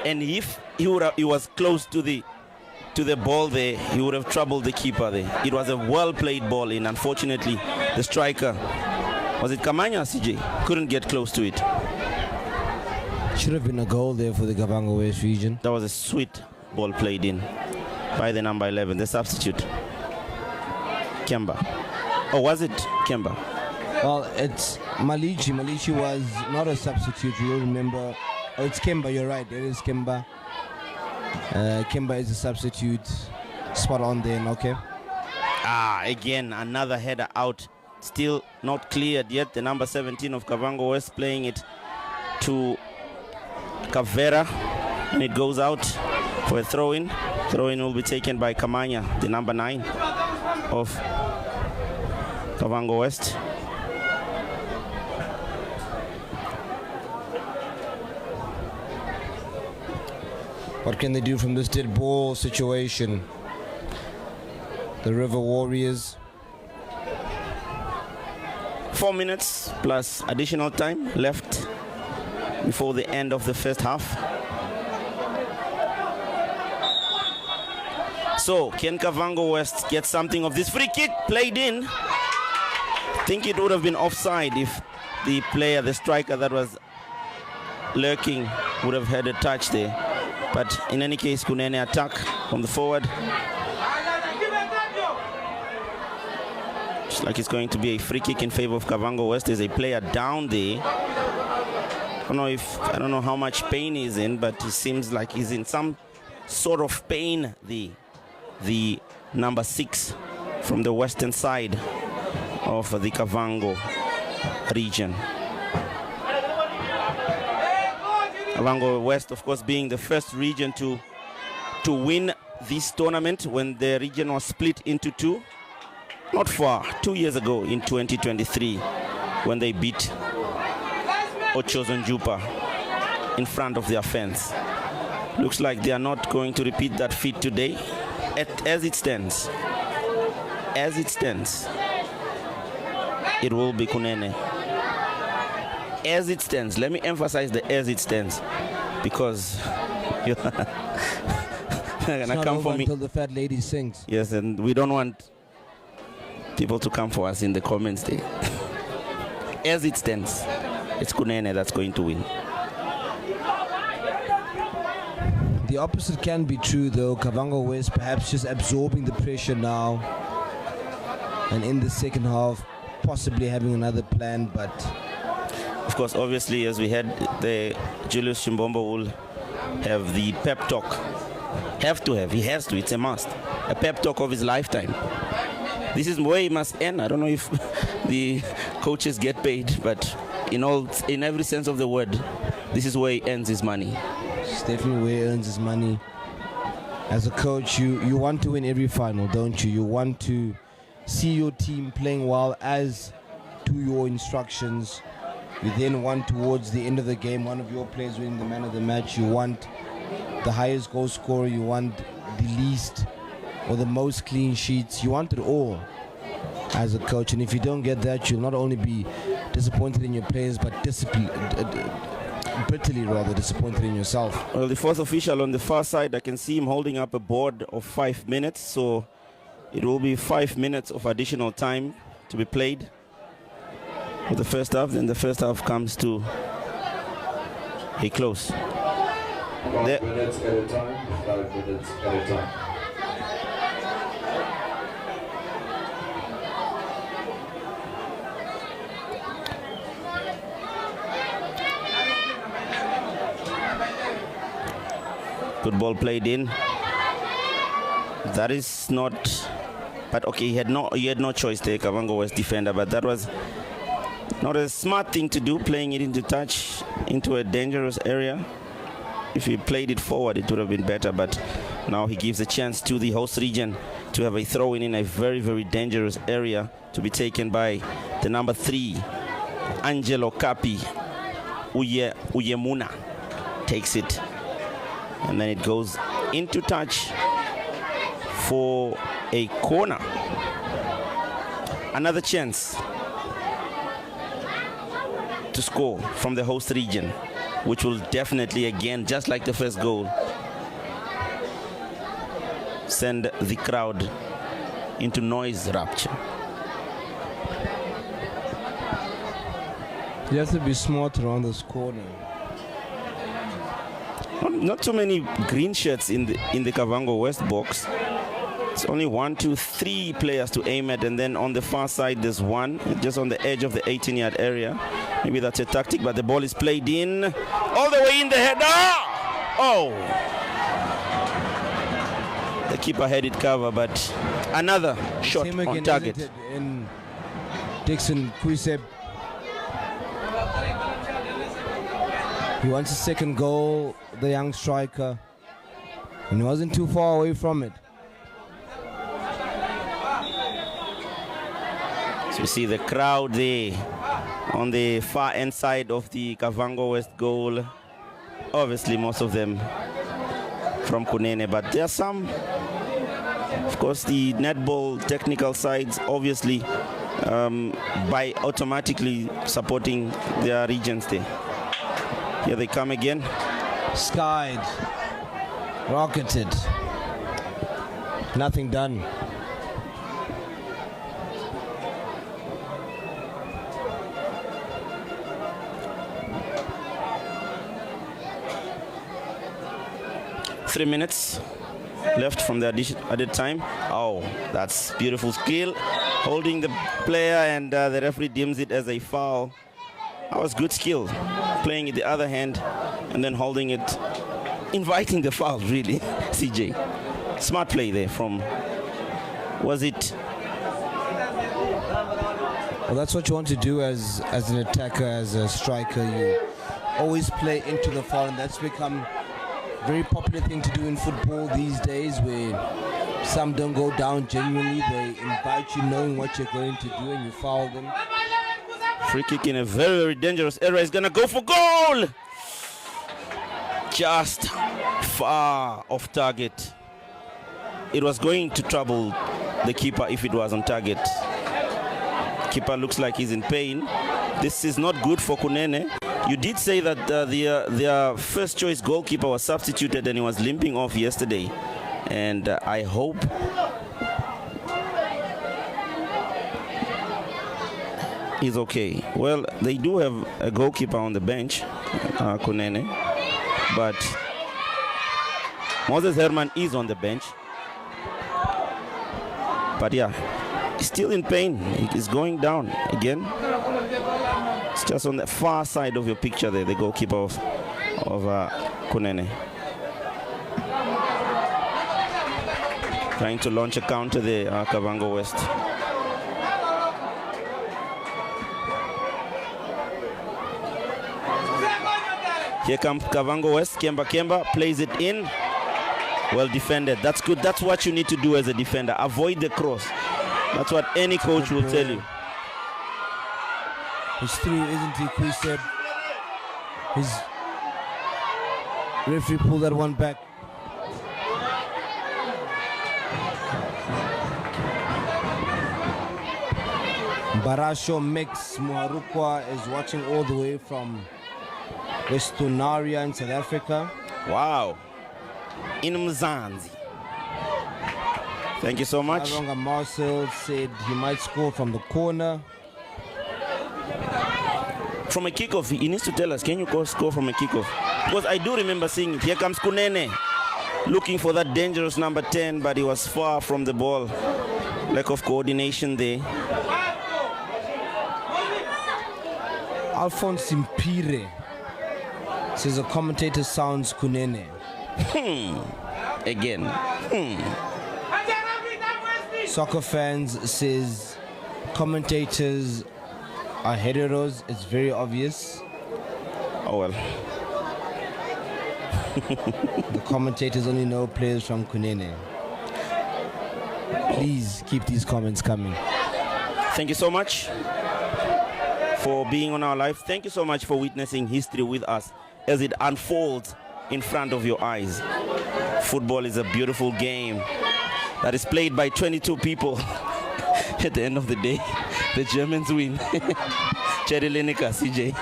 And if he was close to the ball there, he would have troubled the keeper there. It was a well-played ball in. Unfortunately, the striker, was it Kamanya CJ? Couldn't get close to it. Should have been a goal there for the Kavango West region. That was a sweet ball played in by the number 11, the substitute. Kemba. Oh, was it Kemba? Well, it's Malichi. Malichi was not a substitute. You'll remember. Oh, it's Kemba. You're right. It is Kemba. Kemba is a substitute. Spot on there, okay? Again, another header out. Still not cleared yet. The number 17 of Kavango West playing it to Kavera. And it goes out for a throw-in. Throw-in will be taken by Kamanya, the number 9 of Kavango West. What can they do from this dead ball situation? The River Warriors. 4 minutes plus additional time left before the end of the first half. So, can Kavango West get something of this free kick played in? I think it would have been offside if the player, the striker that was lurking, would have had a touch there. But in any case, Kunene attack from the forward. Looks like it's going to be a free kick in favor of Kavango West. There's a player down there. I don't know how much pain he's in, but it seems like he's in some sort of pain. The number 6 from the western side of the Kavango region. Kavango West, of course, being the first region to win this tournament when the region was split into two. Not far, 2 years ago in 2023, when they beat Ochozonjupa in front of their fence. Looks like they are not going to repeat that feat today. As it stands, it will be Kunene. As it stands, let me emphasize the as it stands, because you're gonna come for me until the fat lady sings. Yes, and we don't want people to come for us in the comments there. As it stands, it's Kunene that's going to win. The opposite can be true, though. Kavango West perhaps just absorbing the pressure now, and in the second half possibly having another plan. But of course, obviously, as we had, the Julius Chimbombo will have the pep talk. He has to, it's a must. A pep talk of his lifetime. This is where he must end. I don't know if the coaches get paid, but in every sense of the word, this is where he earns his money. It's definitely where he earns his money. As a coach, you want to win every final, don't you? You want to see your team playing well as to your instructions. You then want, towards the end of the game, one of your players winning the man of the match. You want the highest goal scorer. You want the least or the most clean sheets. You want it all as a coach. And if you don't get that, you'll not only be disappointed in your players, but bitterly rather disappointed in yourself. Well, the fourth official on the far side, I can see him holding up a board of 5 minutes. So it will be 5 minutes of additional time to be played for the first half. Then the first half comes to a close. 5 minutes at a time. 5 minutes at a time. Good ball played in. That is not, but okay, he had no choice there, Kavango West defender, but that was not a smart thing to do, playing it into touch, into a dangerous area. If he played it forward, it would have been better, but now he gives a chance to the host region to have a throw in a very, very dangerous area to be taken by the number 3, Angelo Capi, Uyemuna takes it. And then it goes into touch for a corner. Another chance to score from the host region, which will definitely, again, just like the first goal, send the crowd into noise rapture. You have to be smart around this corner. Not too many green shirts in the Kavango West box. It's only 1, 2, 3 players to aim at, and then on the far side there's one just on the edge of the 18-yard area. Maybe that's a tactic, but the ball is played in all the way in the header. Oh! The keeper had it covered, but another shot Same on again, target. isn't it, in Dixon Kuiseb. He wants a second goal, the young striker, and he wasn't too far away from it. So you see the crowd there on the far end side of the Kavango West goal. Obviously, most of them from Kunene, but there are some, of course, the netball technical sides, obviously, by automatically supporting their regions there. Here they come again. Skied, rocketed, nothing done. Three minutes left from the added time. Oh, that's beautiful skill. Holding the player, and the referee deems it as a foul. That was good skill. Playing it the other hand and then holding it, inviting the foul, really. CJ. Smart play there from, was it? Well, that's what you want to do as an attacker, as a striker. You always play into the foul, and that's become a very popular thing to do in football these days, where some don't go down genuinely. They invite you knowing what you're going to do, and you foul them. Free kick in a very, very dangerous area. Is going to go for goal. Just far off target. It was going to trouble the keeper if it was on target. Keeper looks like he's in pain. This is not good for Kunene. You did say that their first choice goalkeeper was substituted and he was limping off yesterday. And I hope he's okay. Well, they do have a goalkeeper on the bench, Kunene, but Moses Herman is on the bench. But yeah, he's still in pain. He's going down again. It's just on the far side of your picture there, the goalkeeper of Kunene. Trying to launch a counter there, Kavango West. Here comes Kavango West. Kemba plays it in. Well defended. That's good. That's what you need to do as a defender. Avoid the cross. That's what any coach will tell you. He's through, isn't he, Kuiseb? His referee pulled that one back. Barasho Mix Muharukwa is watching all the way from Westonaria in South Africa. Wow. In Mzanzi. Thank you so much. Alonga Marcel said he might score from the corner. From a kickoff, he needs to tell us, can you score from a kickoff? Because I do remember seeing it. Here comes Kunene, looking for that dangerous number 10, but he was far from the ball. Lack of coordination there. Alphonse Mpire says the commentator sounds Kunene. Again. Soccer fans says commentators are heteros. It's very obvious. Oh well. The commentators only know players from Kunene. Please keep these comments coming. Thank you so much. for being on our live. Thank you so much for witnessing history with us as it unfolds in front of your eyes. Football is a beautiful game that is played by 22 people. At the end of the day, the Germans win. Cherry Lineker, CJ.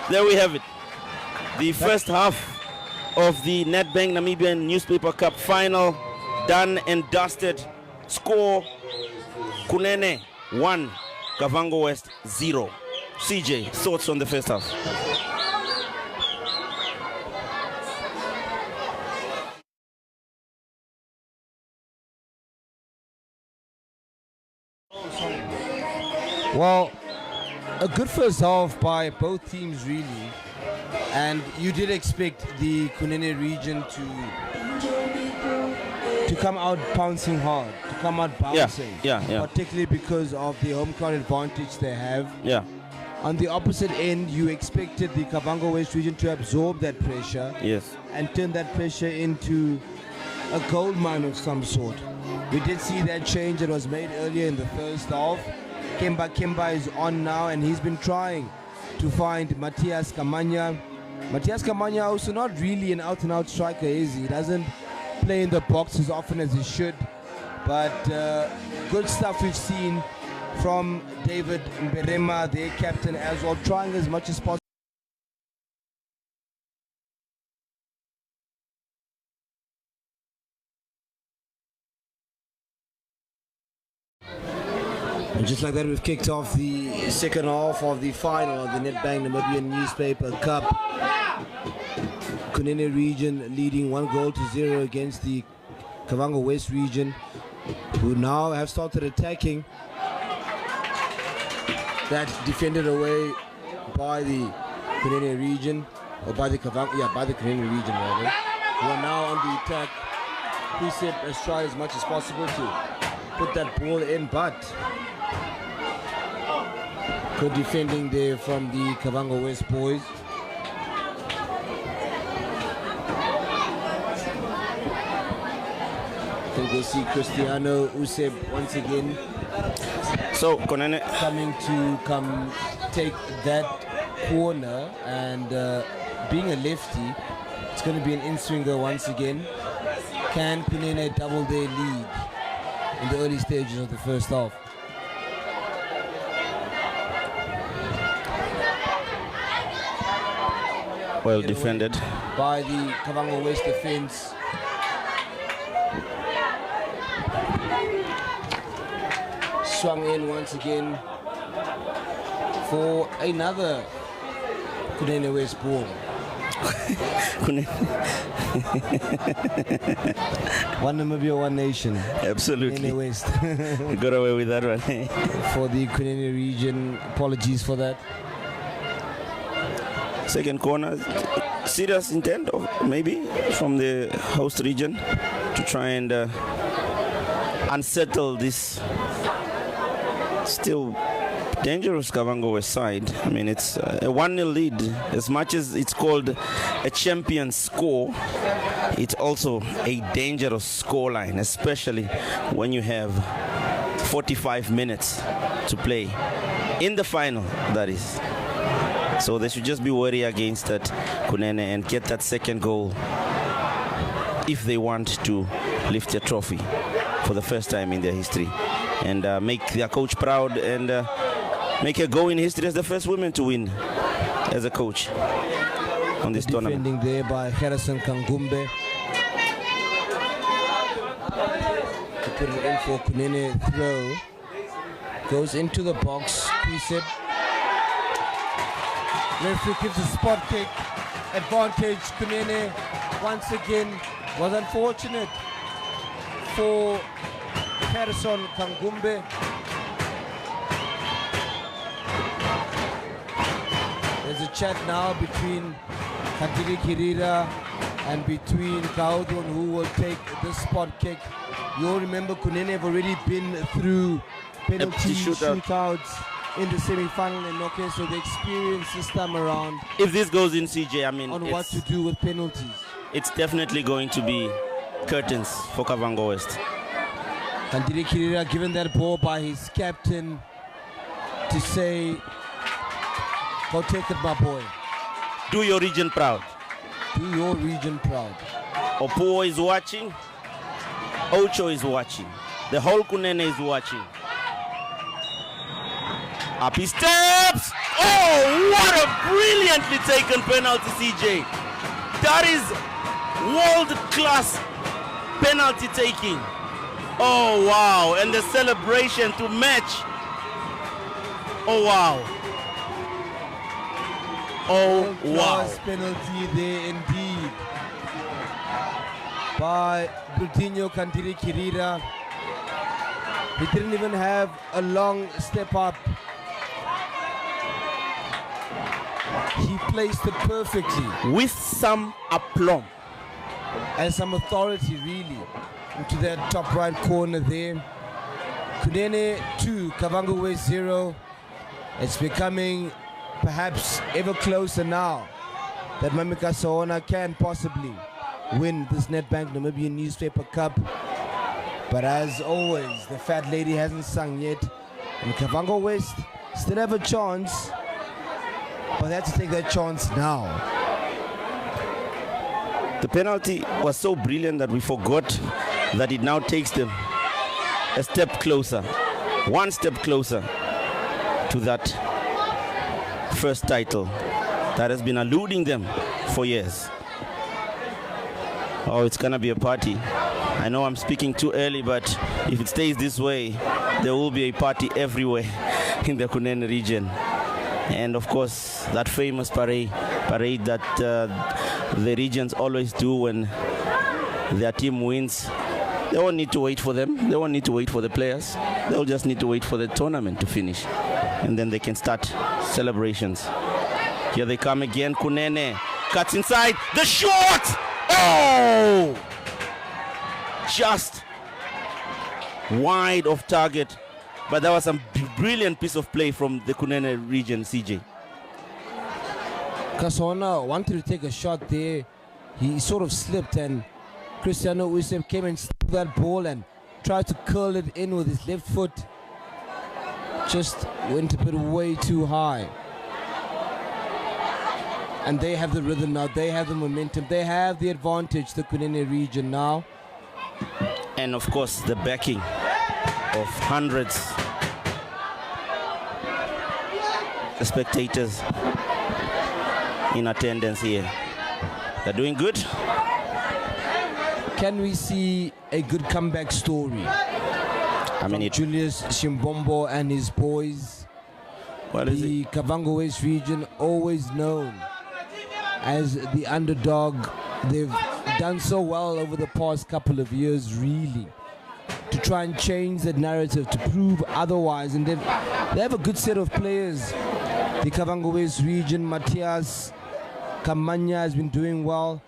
There we have it. The first half of the Nedbank Namibian Newspaper Cup final done and dusted. Score: Kunene 1, Kavango West 0. CJ, thoughts on the first half? Well, a good first half by both teams, really. And you did expect the Kunene region to come out pouncing hard, to come out bouncing. Yeah. Particularly because of the home crowd advantage they have. Yeah. On the opposite end, you expected the Kavango West region to absorb that pressure. Yes. And turn that pressure into a gold mine of some sort. We did see that change that was made earlier in the first half. Kemba is on now, and he's been trying to find Matthias Kamanya. Matthias Kamanya also not really an out-and-out striker, is he? He doesn't play in the box as often as he should. But good stuff we've seen from David Mberema, their captain as well, trying as much as possible. And just like that, we've kicked off the second half of the final of the Nedbank Namibian Newspaper Cup. Kunene region leading 1-0 against the Kavango West region, who now have started attacking. That defended away by the Kunene region, or by the Kunene region rather, who are now on the attack. Precept has tried as much as possible to put that ball in, but good defending there from the Kavango West boys. I think we'll see Cristiano Useb once again. So Kunene coming to take that corner, and being a lefty, it's going to be an in-swinger once again. Can Kunene double their lead in the early stages of the first half? well defended by the Kavango West defense. Swung in once again for another Kunene West ball. One Namibia, one nation. Absolutely. Kunene West. Got away with that one. For the Kunene region, apologies for that. Second corner, serious intent of maybe from the host region to try and unsettle this still dangerous Kavango West side. I mean, it's a 1-0 lead. As much as it's called a champion score, it's also a dangerous scoreline, especially when you have 45 minutes to play in the final, that is. So they should just be worried against that Kunene and get that second goal if they want to lift a trophy for the first time in their history and make their coach proud and make a go in history as the first woman to win as a coach on this tournament. Defending there by Harrison Kangumbe. To put it in for Kunene, throw. Goes into the box. Precept. Referee gives a spot kick. Advantage. Kunene once again was unfortunate for Harrison Kangumbe. There's a chat now between Kantiri Kirira and between Kaudon, who will take this spot kick. You'll remember Kunene have already been through penalty shootouts in the semi-final and knockout, so the experience this time around. If this goes in, CJ, I mean, on what to do with penalties. It's definitely going to be curtains for Kavango West. Kantiri Kirira given that ball by his captain, to say, go take it, my boy. Do your region proud. Do your region proud. Opuo is watching. Ocho is watching. The whole Kunene is watching. Up he steps. Oh, what a brilliantly taken penalty, CJ. That is world-class penalty taking. Oh, wow. And the celebration to match. Oh, wow. Oh, wow. Penalty there indeed by Brutinho Kantiri Kirira. He didn't even have a long step up. He placed it perfectly. With some aplomb. And some authority really into that top right corner there. Kunene 2, Kavango West 0. It's becoming perhaps ever closer now that Mamika Saona can possibly win this Nedbank Namibian Newspaper Cup. But as always, the fat lady hasn't sung yet. And Kavango West still have a chance, but they have to take that chance now. The penalty was so brilliant that we forgot that it now takes them a step closer, one step closer to that first title that has been eluding them for years. Oh, it's gonna be a party. I know I'm speaking too early, but if it stays this way, there will be a party everywhere in the Kunene region. And of course, that famous parade that the regions always do when their team wins. They won't need to wait for them. They won't need to wait for the players. They'll just need to wait for the tournament to finish. And then they can start celebrations. Here they come again. Kunene cuts inside. The shot! Oh! Just wide of target. But that was a brilliant piece of play from the Kunene region, CJ. Kasona wanted to take a shot there. He sort of slipped, and Cristiano Usep came and stole that ball and tried to curl it in with his left foot. Just went a bit way too high. And they have the rhythm now. They have the momentum. They have the advantage, the Kunene region now. And of course, the backing of hundreds of spectators in attendance here. They're doing good. Can we see a good comeback story? I mean, Julius Shimbombo and his boys. What is the Kavango West region, always known as the underdog. They've done so well over the past couple of years, really, to try and change that narrative, to prove otherwise. And they have a good set of players. The Kavango West region, Matthias Kamanya has been doing well.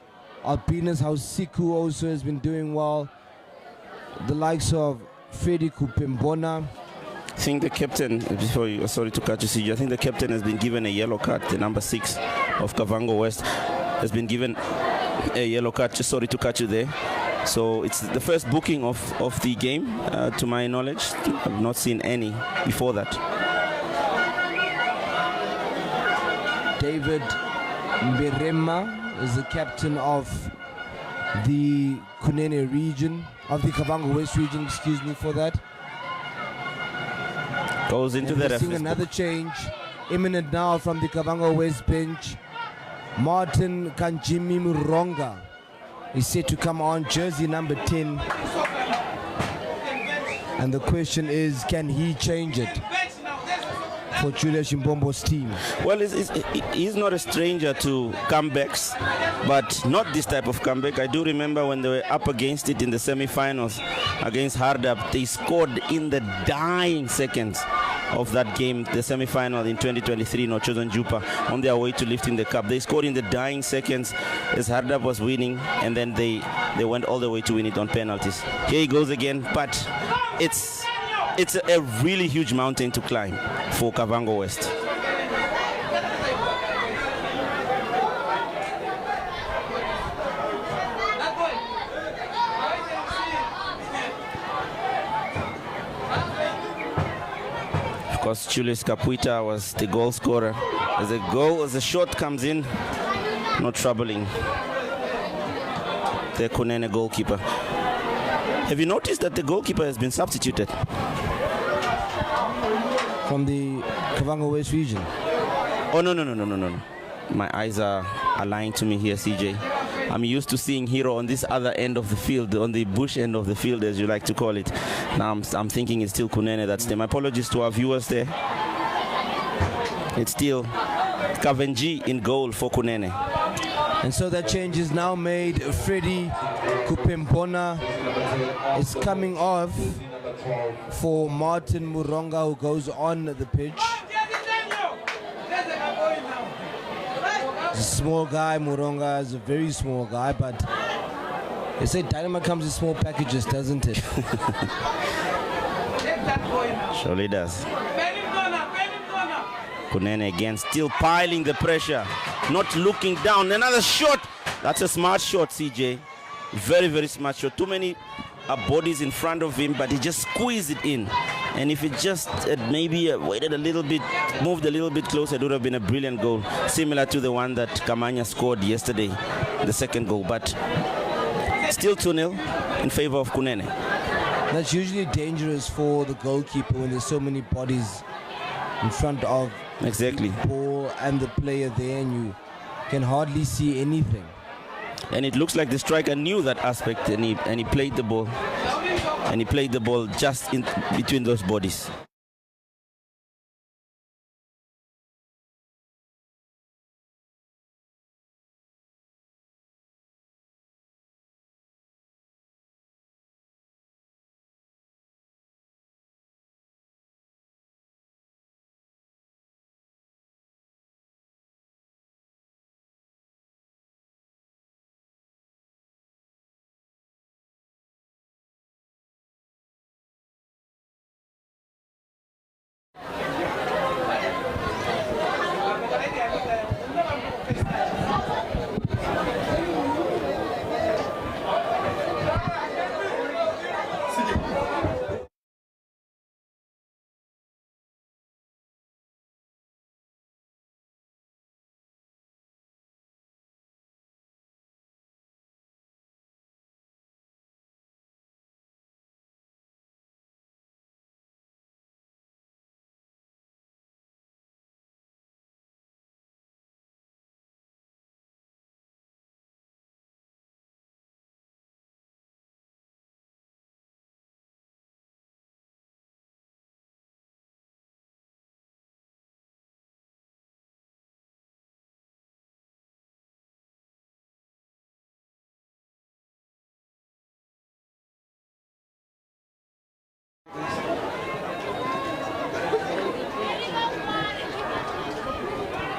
Alpinus Hausiku also has been doing well. The likes of Freddy Kupembona. I think the captain, sorry to cut you, CJ, I think the captain has been given a yellow card. The number 6 of Kavango West has been given a yellow card. Just sorry to cut you there. So it's the first booking of the game, to my knowledge. I've not seen any before that. David Mberema is the captain of the Kunene region, of the Kavango West region, excuse me for that. Goes into the referee. Another change imminent now from the Kavango West bench. Martin Kanjimi Muronga is set to come on, jersey number 10. And the question is, can he change it for Julius Shimbombo's team? Well, he's not a stranger to comebacks, but not this type of comeback. I do remember when they were up against it in the semi-finals against Hardap. They scored in the dying seconds of that game, the semi-final in 2023 in Ochodon Jupa, on their way to lifting the cup. They scored in the dying seconds as Hardap was winning, and then they went all the way to win it on penalties. Here he goes again, but it's a really huge mountain to climb for Kavango West. course, Julius Capuita was the goal scorer. As a shot comes in, not troubling the Kunene goalkeeper. Have you noticed that the goalkeeper has been substituted? From the Kavango West region. Oh, no. My eyes are lying to me here, CJ. I'm used to seeing Hero on this other end of the field, on the bush end of the field, as you like to call it. Now I'm thinking it's still Kunene that's there. My apologies to our viewers there. It's still Kavango in goal for Kunene. And so that change is now made. Freddy Kupembona is coming off for Martin Muronga, who goes on the pitch. He's a small guy. Muronga is a very small guy, but they say Dynamite comes in small packages, doesn't it? Surely does. Kunene again, still piling the pressure, not looking down. Another shot. That's a smart shot, CJ. Very, very smart shot. Too many bodies in front of him, but he just squeezed it in. And if it just maybe waited a little bit, moved a little bit closer, it would have been a brilliant goal, similar to the one that Kamanya scored yesterday, the second goal. But still 2-0 in favor of Kunene. That's usually dangerous for the goalkeeper when there's so many bodies in front of exactly the ball and the player there, and you can hardly see anything. And it looks like the striker knew that aspect, and he played the ball. And he played the ball just in between those bodies.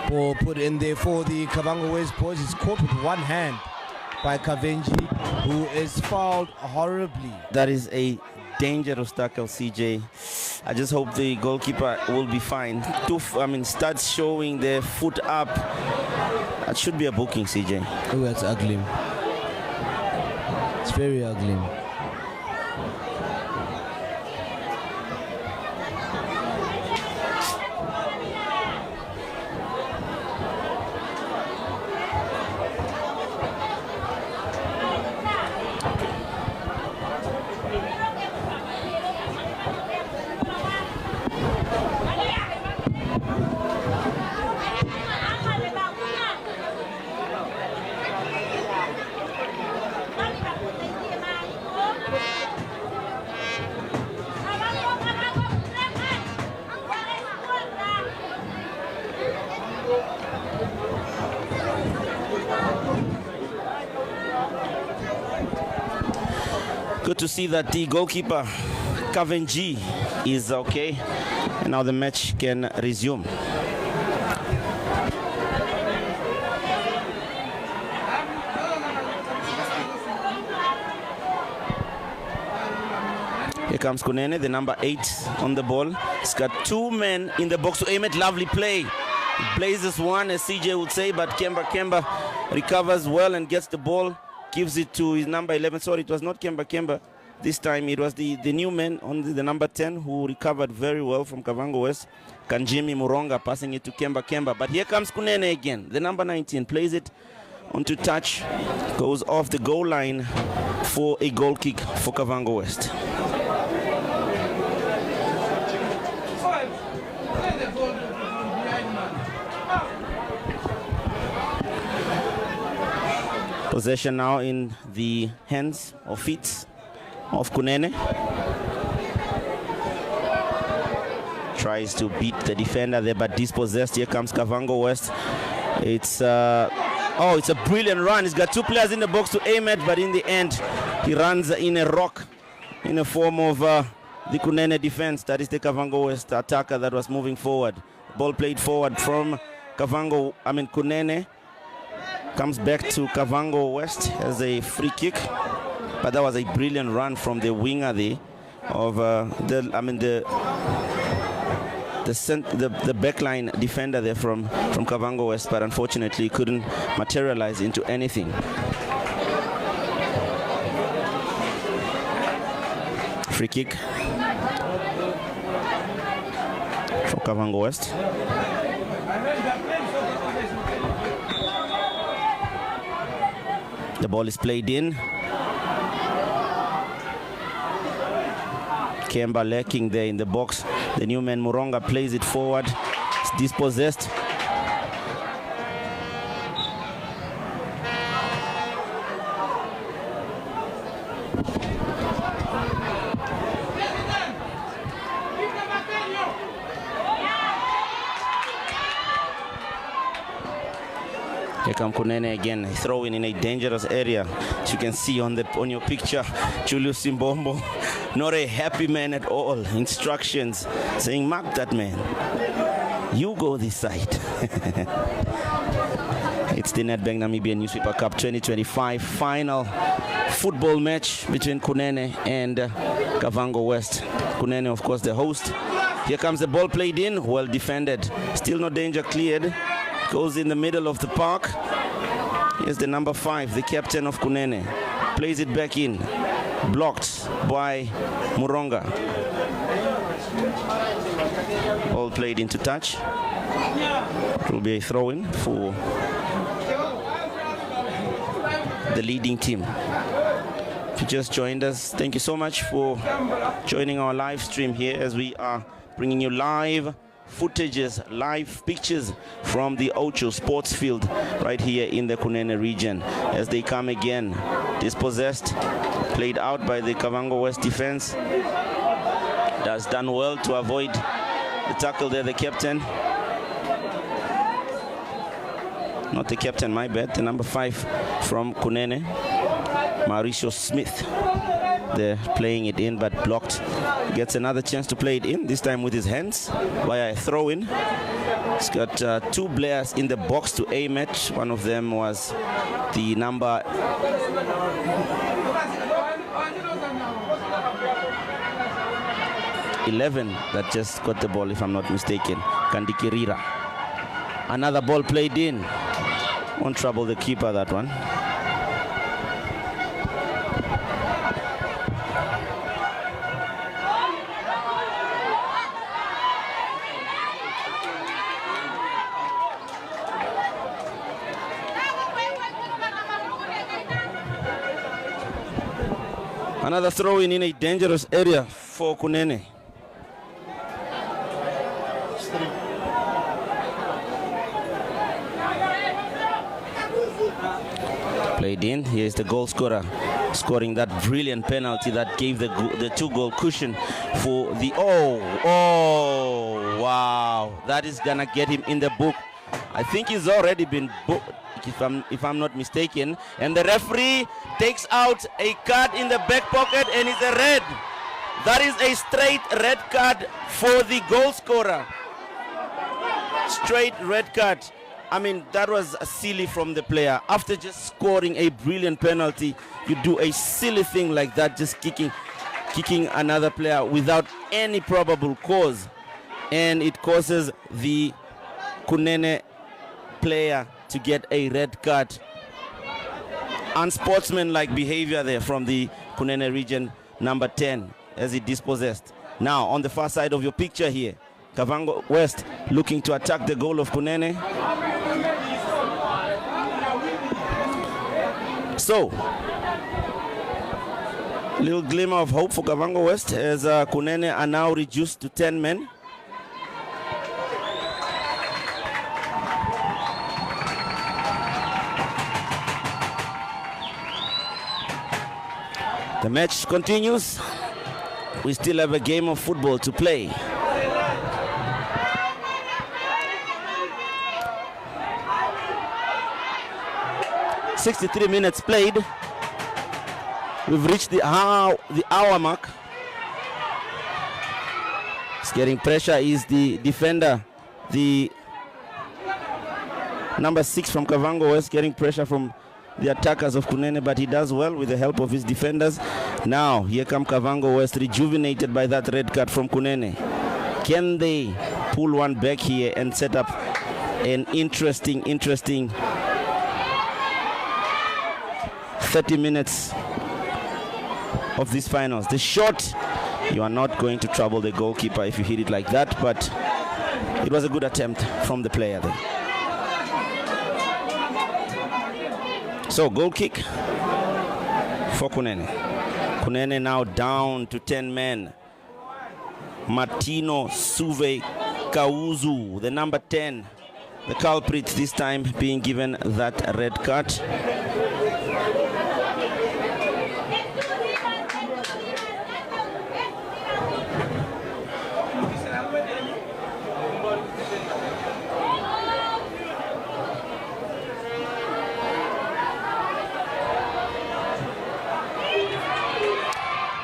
Ball put in there for the Kavango West boys. It's caught with one hand by Kavango, who is fouled horribly. That is a dangerous tackle, CJ. I just hope the goalkeeper will be fine. Starts showing their foot up. That should be a booking, CJ. Oh, that's ugly. It's very ugly. Good to see that the goalkeeper, Kavango, is okay. And now the match can resume. Here comes Kunene, the number 8 on the ball. He's got 2 men in the box to aim at. Lovely play. He blazes one, as CJ would say, but Kemba recovers well and gets the ball. Gives it to his number 11. Sorry, it was not Kemba. This time it was the new man on the number 10 who recovered very well from Kavango West. Kanjimi Muronga passing it to Kemba. But here comes Kunene again. The number 19 plays it onto touch. Goes off the goal line for a goal kick for Kavango West. Possession now in the hands or feet of Kunene. Tries to beat the defender there, but dispossessed. Here comes Kavango West. It's a brilliant run. He's got two players in the box to aim at, but in the end, he runs in a rock in the form of the Kunene defense. That is the Kavango West attacker that was moving forward. Ball played forward from Kunene. Comes back to Kavango West as a free kick, but that was a brilliant run from the winger there of the backline defender there from Kavango West, but unfortunately couldn't materialize into anything. Free kick from Kavango West. The ball is played in. Kemba lacking there in the box. The new man Muronga plays it forward. It's dispossessed. Here come Kunene again, throwing in a dangerous area. As you can see on your picture, Julius Simbombo, not a happy man at all. Instructions saying, mark that man. You go this side. It's the Nedbank Namibian Newspaper Cup 2025 final football match between Kunene and Kavango West. Kunene, of course, the host. Here comes the ball played in, well defended. Still no danger cleared. Goes in the middle of the park. Here's the number 5, the captain of Kunene. Plays it back in. Blocked by Muronga. All played into touch. It will be a throw-in for the leading team. If you just joined us, thank you so much for joining our live stream here as we are bringing you live footages, live pictures from the Ocho sports field right here in the Kunene region as they come again. Dispossessed, played out by the Kavango West defense. That's done well to avoid the tackle there, the captain. Not the captain, my bad, the number 5 from Kunene, Mauricio Smith. They're playing it in but blocked. Gets another chance to play it in, this time with his hands via a throw-in. He's got 2 players in the box to aim at. One of them was the number 11 that just got the ball, if I'm not mistaken, Kandikirira. Another ball played in. Won't trouble the keeper, that one. Another throw in a dangerous area for Kunene. Played in. Here's the goal scorer scoring that brilliant penalty that gave the 2-goal cushion for the... Oh, wow. That is going to get him in the book. I think he's already been booked, if I'm not mistaken. And the referee takes out a card in the back pocket and it's a red. That is a straight red card for the goal scorer. Straight red card. I mean, that was silly from the player. After just scoring a brilliant penalty, you do a silly thing like that, just kicking another player without any probable cause. And it causes the Kunene player to get a red card. Unsportsmanlike behavior there from the Kunene region number 10 as he dispossessed. Now on the far side of your picture here, Kavango West looking to attack the goal of Kunene. So, little glimmer of hope for Kavango West as Kunene are now reduced to 10 men. The match continues. We still have a game of football to play. "63 minutes played. We've reached the hour mark. It's getting pressure is the defender, the number 6 from Kavango West, getting pressure from the attackers of Kunene, but he does well with the help of his defenders. Now here come Kavango West, rejuvenated by that red card from Kunene. Can they pull one back here and set up an interesting 30 minutes of these finals? The shot, you are not going to trouble the goalkeeper if you hit it like that, but it was a good attempt from the player there. So goal kick for Kunene. Kunene now down to 10 men. Martino Suve Kauzu, the number 10, the culprit this time, being given that red card.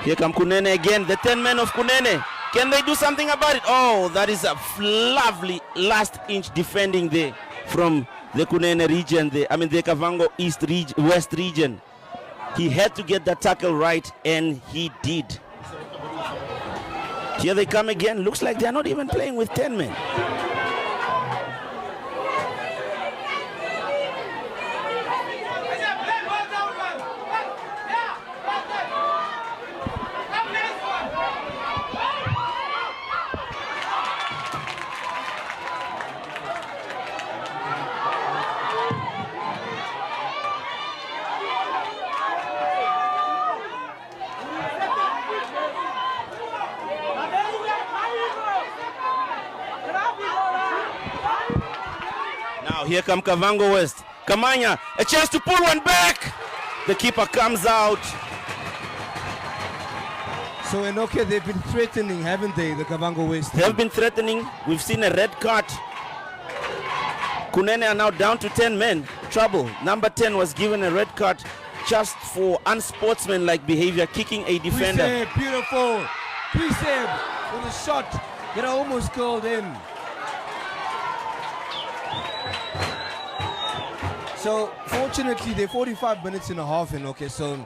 Here come Kunene again, the 10 men of Kunene. Can they do something about it? Oh, that is a lovely last inch defending there from the Kunene region, the Kavango West region. He had to get that tackle right, and he did. Here they come again. Looks like they're not even playing with 10 men. Here come Kavango West. Kamanya, a chance to pull one back. The keeper comes out. So Enoke, they've been threatening, haven't they, the Kavango West? They have been threatening. We've seen a red card. Kunene are now down to 10 men. Trouble. Number 10 was given a red card just for unsportsmanlike behavior, kicking a defender. Pre-save, beautiful. Pre-save with a shot that almost curled in. So, fortunately, they're 45 minutes and a half in, okay, so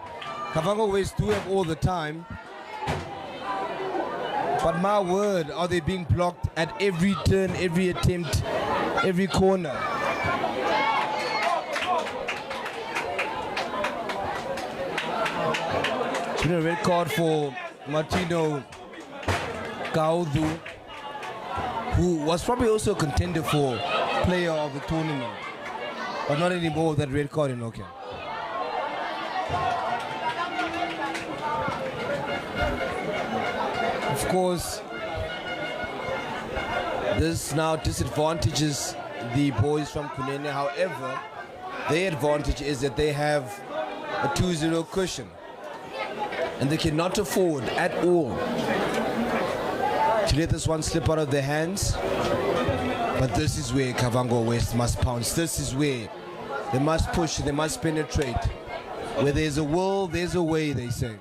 Kavango West do have all the time. But my word, are they being blocked at every turn, every attempt, every corner. It's been a red card for Martino Kaudu, who was probably also a contender for player of the tournament. But not anymore with that red card in Nokia. Of course, this now disadvantages the boys from Kunene. However, their advantage is that they have a 2-0 cushion. And they cannot afford at all to let this one slip out of their hands. But this is where Kavango West must pounce. This is where they must push, they must penetrate. Where there's a will, there's a way, they say.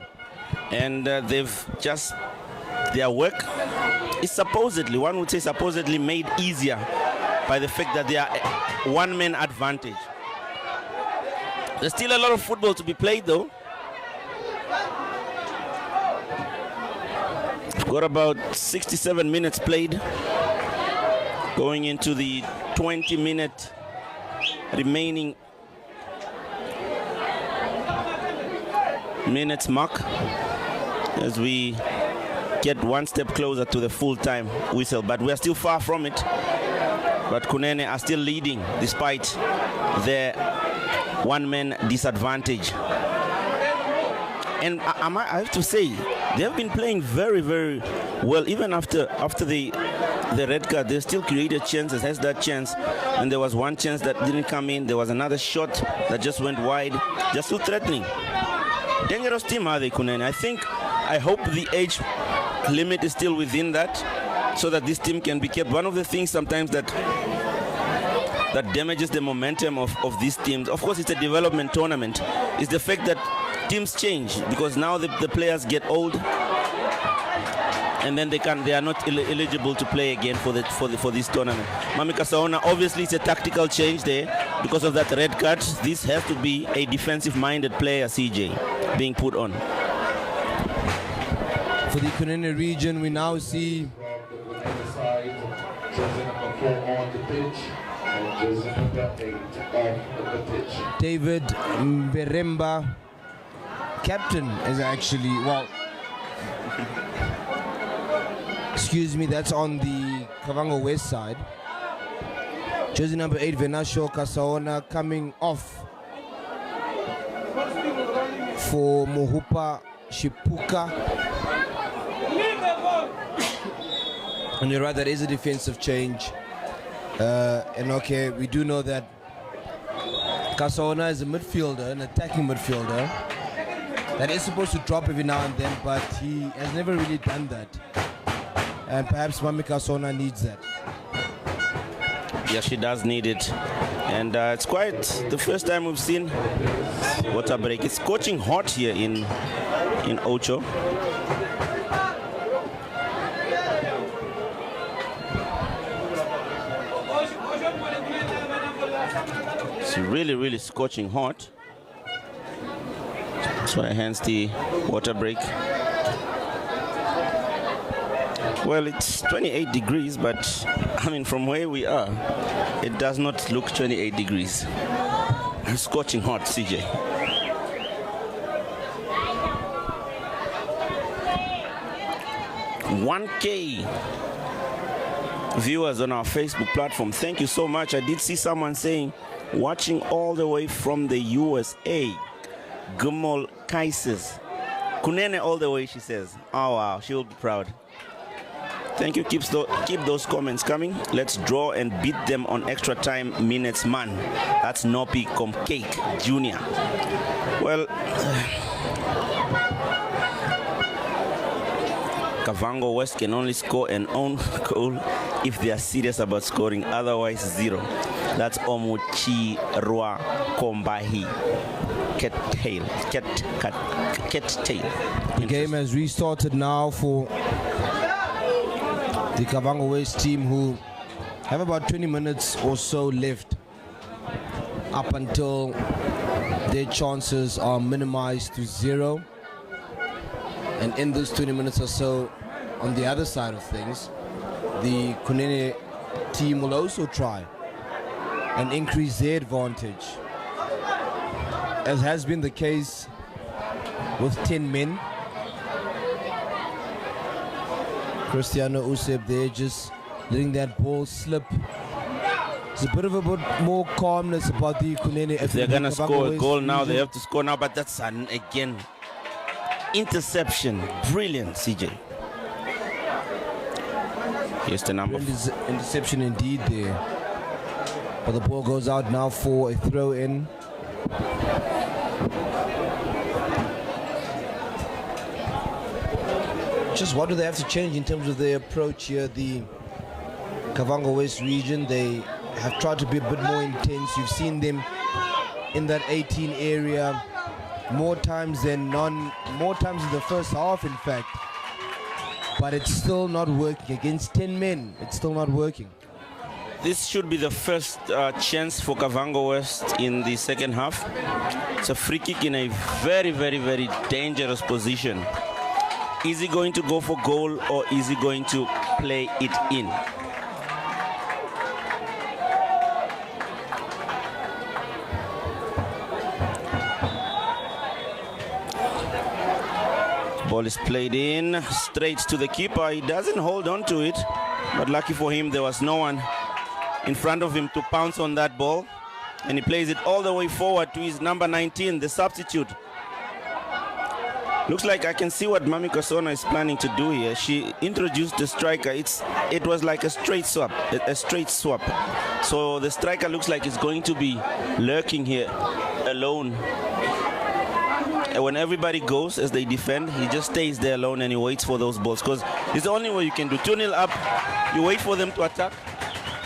And they've just, their work is supposedly, one would say supposedly made easier by the fact that they are one-man advantage. There's still a lot of football to be played though. We've got about 67 minutes played, going into the 20-minute remaining minutes mark. as we get one step closer to the full-time whistle, but we are still far from it. But Kunene are still leading despite their one-man disadvantage. And I have to say, they have been playing very, very well. Even after the red card, they still created chances. Has that chance, and there was one chance that didn't come in. There was another shot that just went wide. Just still threatening. Dangerous team are they, Kunene? I hope the age limit is still within that, so that this team can be kept. One of the things sometimes that damages the momentum of these teams, of course it's a development tournament, is the fact that teams change, because now the players get old and then they are not eligible to play again for this tournament. Mami Kasaona, obviously it's a tactical change there because of that red card. This has to be a defensive minded player, CJ, being put on. For the Kunene region, we now see David Mberemba, captain, is actually, well, excuse me, that's on the Kavango West side. Jersey number 8, Venasio Kasaona, coming off for Mohupa Shipuka. And you're right, that is a defensive change. And okay, we do know that Kasaona is a midfielder, an attacking midfielder that is supposed to drop every now and then, but he has never really done that. And perhaps Mami Kasaona needs that. Yeah, she does need it. And it's quite the first time we've seen water break. It's scorching hot here in Ocho. It's really, really scorching hot. So hence the water break. Well, it's 28 degrees, but I mean, from where we are, it does not look 28 degrees. It's scorching hot, CJ. $1K viewers on our Facebook platform. Thank you so much. I did see someone saying, watching all the way from the USA. Gumol Kaises. Kunene all the way, she says. Oh, wow. She will be proud. Thank you. Keep those comments coming. Let's draw and beat them on extra time minutes, man. That's Nopi Comcake Jr. Well, Kavango West can only score an own goal if they are serious about scoring, otherwise zero. That's Omuchi Rua Kombahi. Cat tail. The game has restarted now for the Kavango West team, who have about 20 minutes or so left up until their chances are minimized to zero. And in those 20 minutes or so, on the other side of things, the Kunene team will also try and increase their advantage, as has been the case with 10 men. Cristiano Useb there just letting that ball slip. There's a bit more calmness about the Kunene. If they're going to score a goal now, they have to score now, but that's again interception. Brilliant, CJ. Here's the number. Interception indeed there. But the ball goes out now for a throw in. Just what do they have to change in terms of their approach here? The Kavango West region, they have tried to be a bit more intense. You've seen them in that 18 area more times than none, more times in the first half, in fact. But it's still not working. Against 10 men, it's still not working. This should be the first chance for Kavango West in the second half. It's a free kick in a very, very, very dangerous position. Is he going to go for goal, or is he going to play it in? Ball is played in straight to the keeper. He doesn't hold on to it, but lucky for him, there was no one in front of him to pounce on that ball. And he plays it all the way forward to his number 19, the substitute. Looks like I can see what Mami Kasona is planning to do here. She introduced the striker. It was like a straight swap. So the striker looks like it's going to be lurking here alone. And when everybody goes as they defend, he just stays there alone and he waits for those balls, because it's the only way you can do. 2-0 up, you wait for them to attack,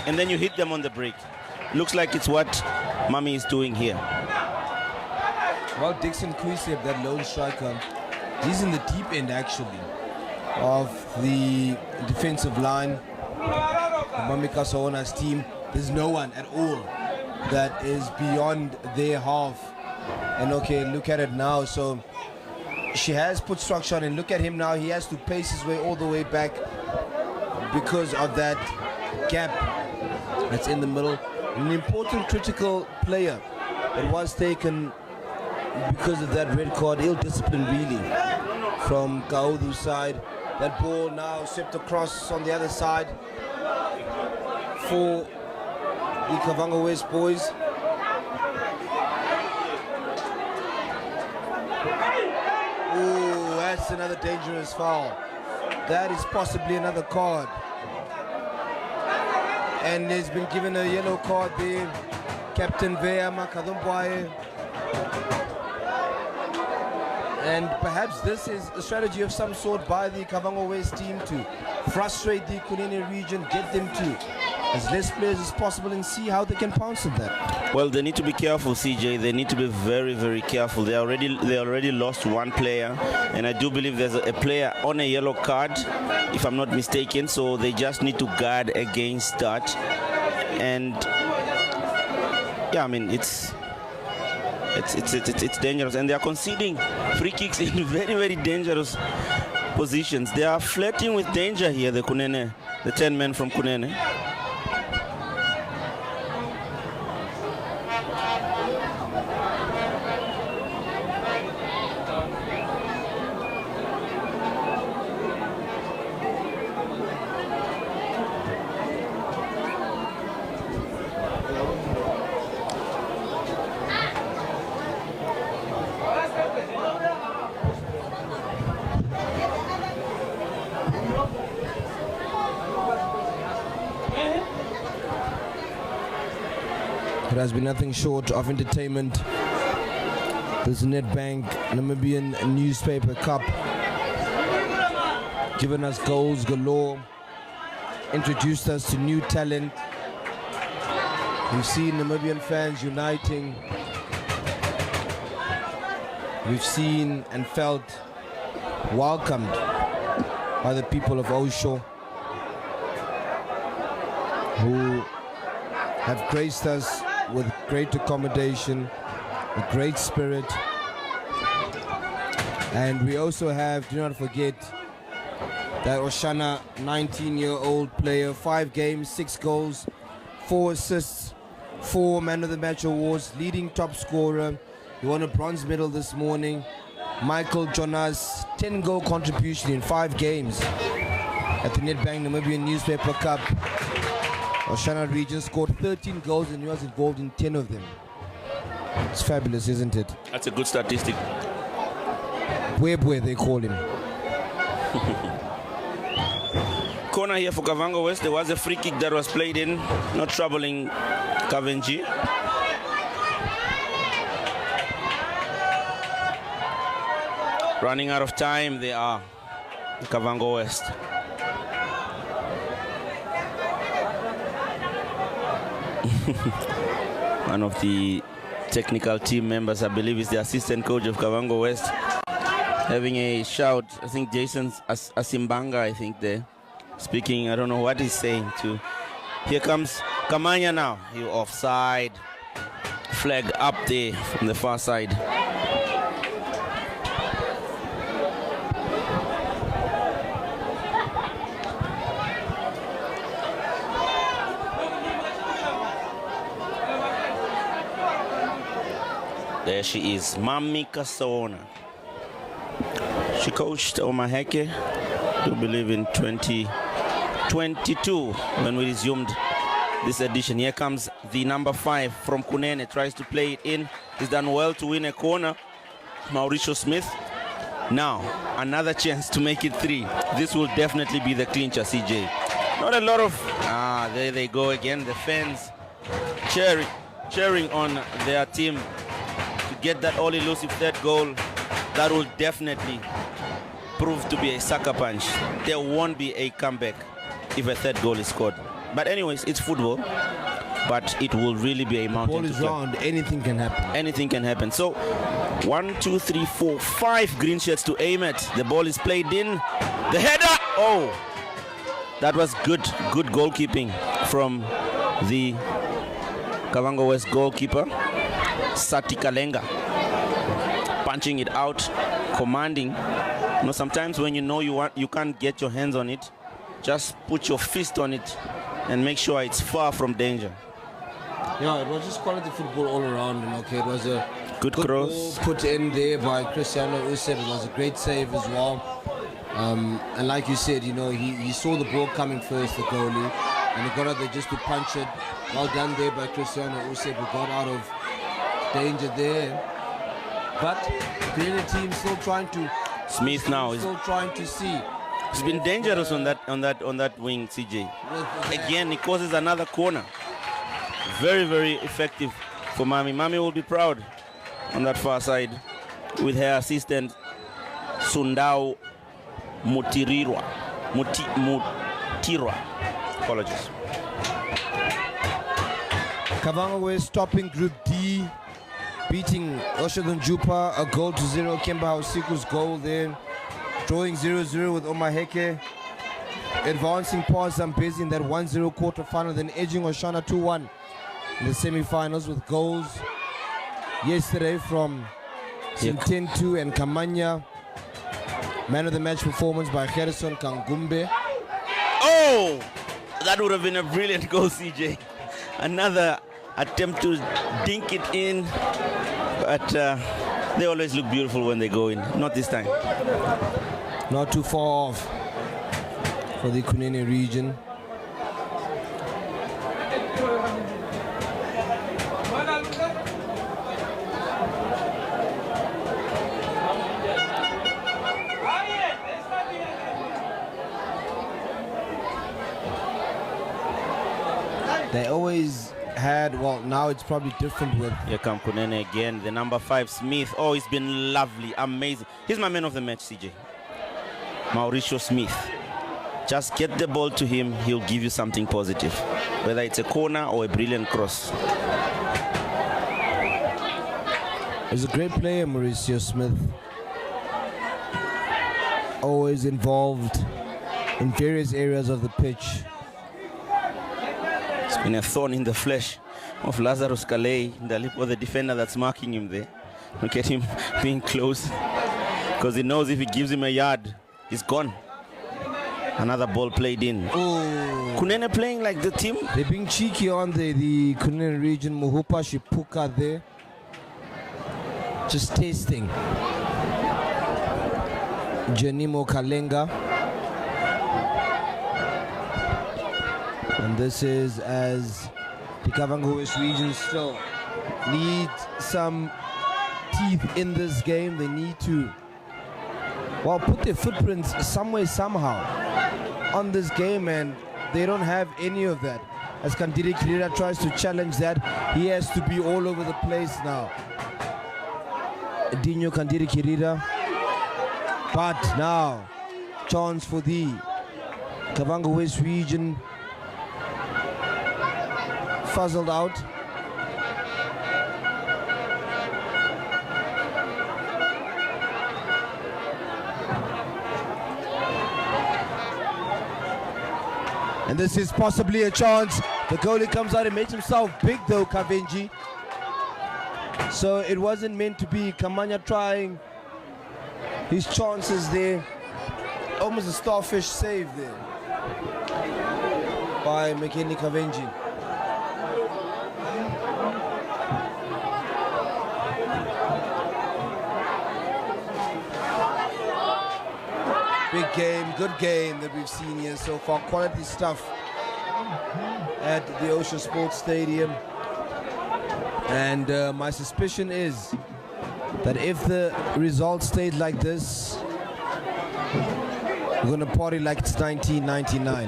and then you hit them on the break. Looks like it's what Mami is doing here. Well, Dixon Kuiseb, that lone striker, he's in the deep end actually of the defensive line. Mami Kasona's team, there's no one at all that is beyond their half. And okay, look at it now. So she has put structure on, and look at him now. He has to pace his way all the way back because of that gap that's in the middle. An important critical player that was taken because of that red card. Ill discipline really from Kaudu's side. That ball now swept across on the other side for the Kavango West boys. Oh, that's another dangerous foul. That is possibly another card. And there's been given a yellow card there. Captain Veama Kadumbwaye. And perhaps this is a strategy of some sort by the Kavango West team to frustrate the Kunene region, get them to as less players as possible and see how they can pounce on that. Well, they need to be careful, CJ. They need to be very, very careful. They already lost one player, and I do believe there's a player on a yellow card, if I'm not mistaken. So they just need to guard against that. And yeah, I mean it's dangerous, and they are conceding free kicks in very, very dangerous positions. They are flirting with danger here, the Kunene, the 10 men from Kunene. It has been nothing short of entertainment. This Nedbank Namibian Newspaper Cup, given us goals galore, introduced us to new talent. We've seen Namibian fans uniting. We've seen and felt welcomed by the people of Osho, who have graced us with great accommodation, a great spirit. And we also have, do not forget, that Oshana 19-year-old player, 5 games, 6 goals, 4 assists, 4 man of the match awards, leading top scorer. He won a bronze medal this morning. Michael Jonas, 10-goal contribution in 5 games at the Nedbank Namibian Newspaper Cup. Oshana region scored 13 goals and he was involved in 10 of them. It's fabulous, isn't it? That's a good statistic. Webwe, they call him. Corner here for Kavango West. There was a free kick that was played in, not troubling Kavenji. Running out of time, they are Kavango West. One of the technical team members, I believe, is the assistant coach of Kavango West, having a shout. I think Jason Asimbanga, I think, there speaking. I don't know what he's saying to. Here comes Kamanya now. You offside. Flag up there from the far side. There she is, Mami Kasona. She coached Omaheke, I believe, in 2022 when we resumed this edition. Here comes the number 5 from Kunene, tries to play it in. He's done well to win a corner. Mauricio Smith. Now, another chance to make it 3. This will definitely be the clincher, CJ. Not a lot of... there they go again. The fans cheering on their team to get that all-elusive third goal. That will definitely prove to be a sucker punch. There won't be a comeback if a third goal is scored. But anyways, it's football. But it will really be a mountain to climb. Ball is round. Anything can happen. Anything can happen. So, 1, 2, 3, 4, 5 green shirts to aim at. The ball is played in. The header! Oh! That was good goalkeeping from the Kavango West goalkeeper, Sati Kalenga. Punching it out, commanding. You know, sometimes when you can't get your hands on it, just put your fist on it and make sure it's far from danger. Yeah, it was just quality football all around. Okay, it was a good cross ball put in there by Cristiano Useb. It was a great save as well. And like you said, he saw the ball coming first, the goalie, and he got out there just to punch it. Well done there by Cristiano Useb, who got out of danger there. But the other team still trying to. Smith now is still trying to see. It's been dangerous on that wing, CJ. Again, he causes another corner. Very, very effective for Mami. Mami will be proud on that far side with her assistant Sundao Mutirwa. Apologies. Kavango West stopping Group D, beating Oshadon Jupa a goal to 0. Kemba Hausiku's goal there. Drawing 0-0 with Omaheke. Advancing past Zambezi in that 1-0 quarterfinal, then edging Oshana 2-1 in the semi-finals with goals yesterday from Sintentu and Kamanya. Man of the match performance by Harrison Kangumbe. Oh! That would have been a brilliant goal, CJ. Another attempt to dink it in, but they always look beautiful when they go in. Not this time. Not too far off for the Kunene region. They always had, well, now it's probably different with... Here come Kunene again, the number 5, Smith. Oh, it's been lovely, amazing. He's my man of the match, CJ. Mauricio Smith. Just get the ball to him, he'll give you something positive. Whether it's a corner or a brilliant cross. He's a great player, Mauricio Smith. Always involved in various areas of the pitch. It's been a thorn in the flesh of Lazarus Kalei, the defender that's marking him there. Look at him being close, because he knows if he gives him a yard, he's gone. Another ball played in. Oh. Kunene playing like the team. They're being cheeky on the Kunene region. Muhupa Shipuka there. Just tasting. Janimo Kalenga. And this is as the Kavango West region still need some teeth in this game. They need to, well, put their footprints somewhere, somehow on this game, and they don't have any of that. As Kandiri Kirira tries to challenge that, he has to be all over the place now. Dinho Kandiri Kirira. But now, chance for the Kavango West region. Fuzzled out. And this is possibly a chance. The goalie comes out and makes himself big though, Kavenji. So it wasn't meant to be. Kamanya trying his chances there. Almost a starfish save there by Mekeni Kavenji. Big game, good game that we've seen here so far. Quality stuff at the Ocean Sports Stadium. And my suspicion is that if the result stayed like this, we're going to party like it's 1999.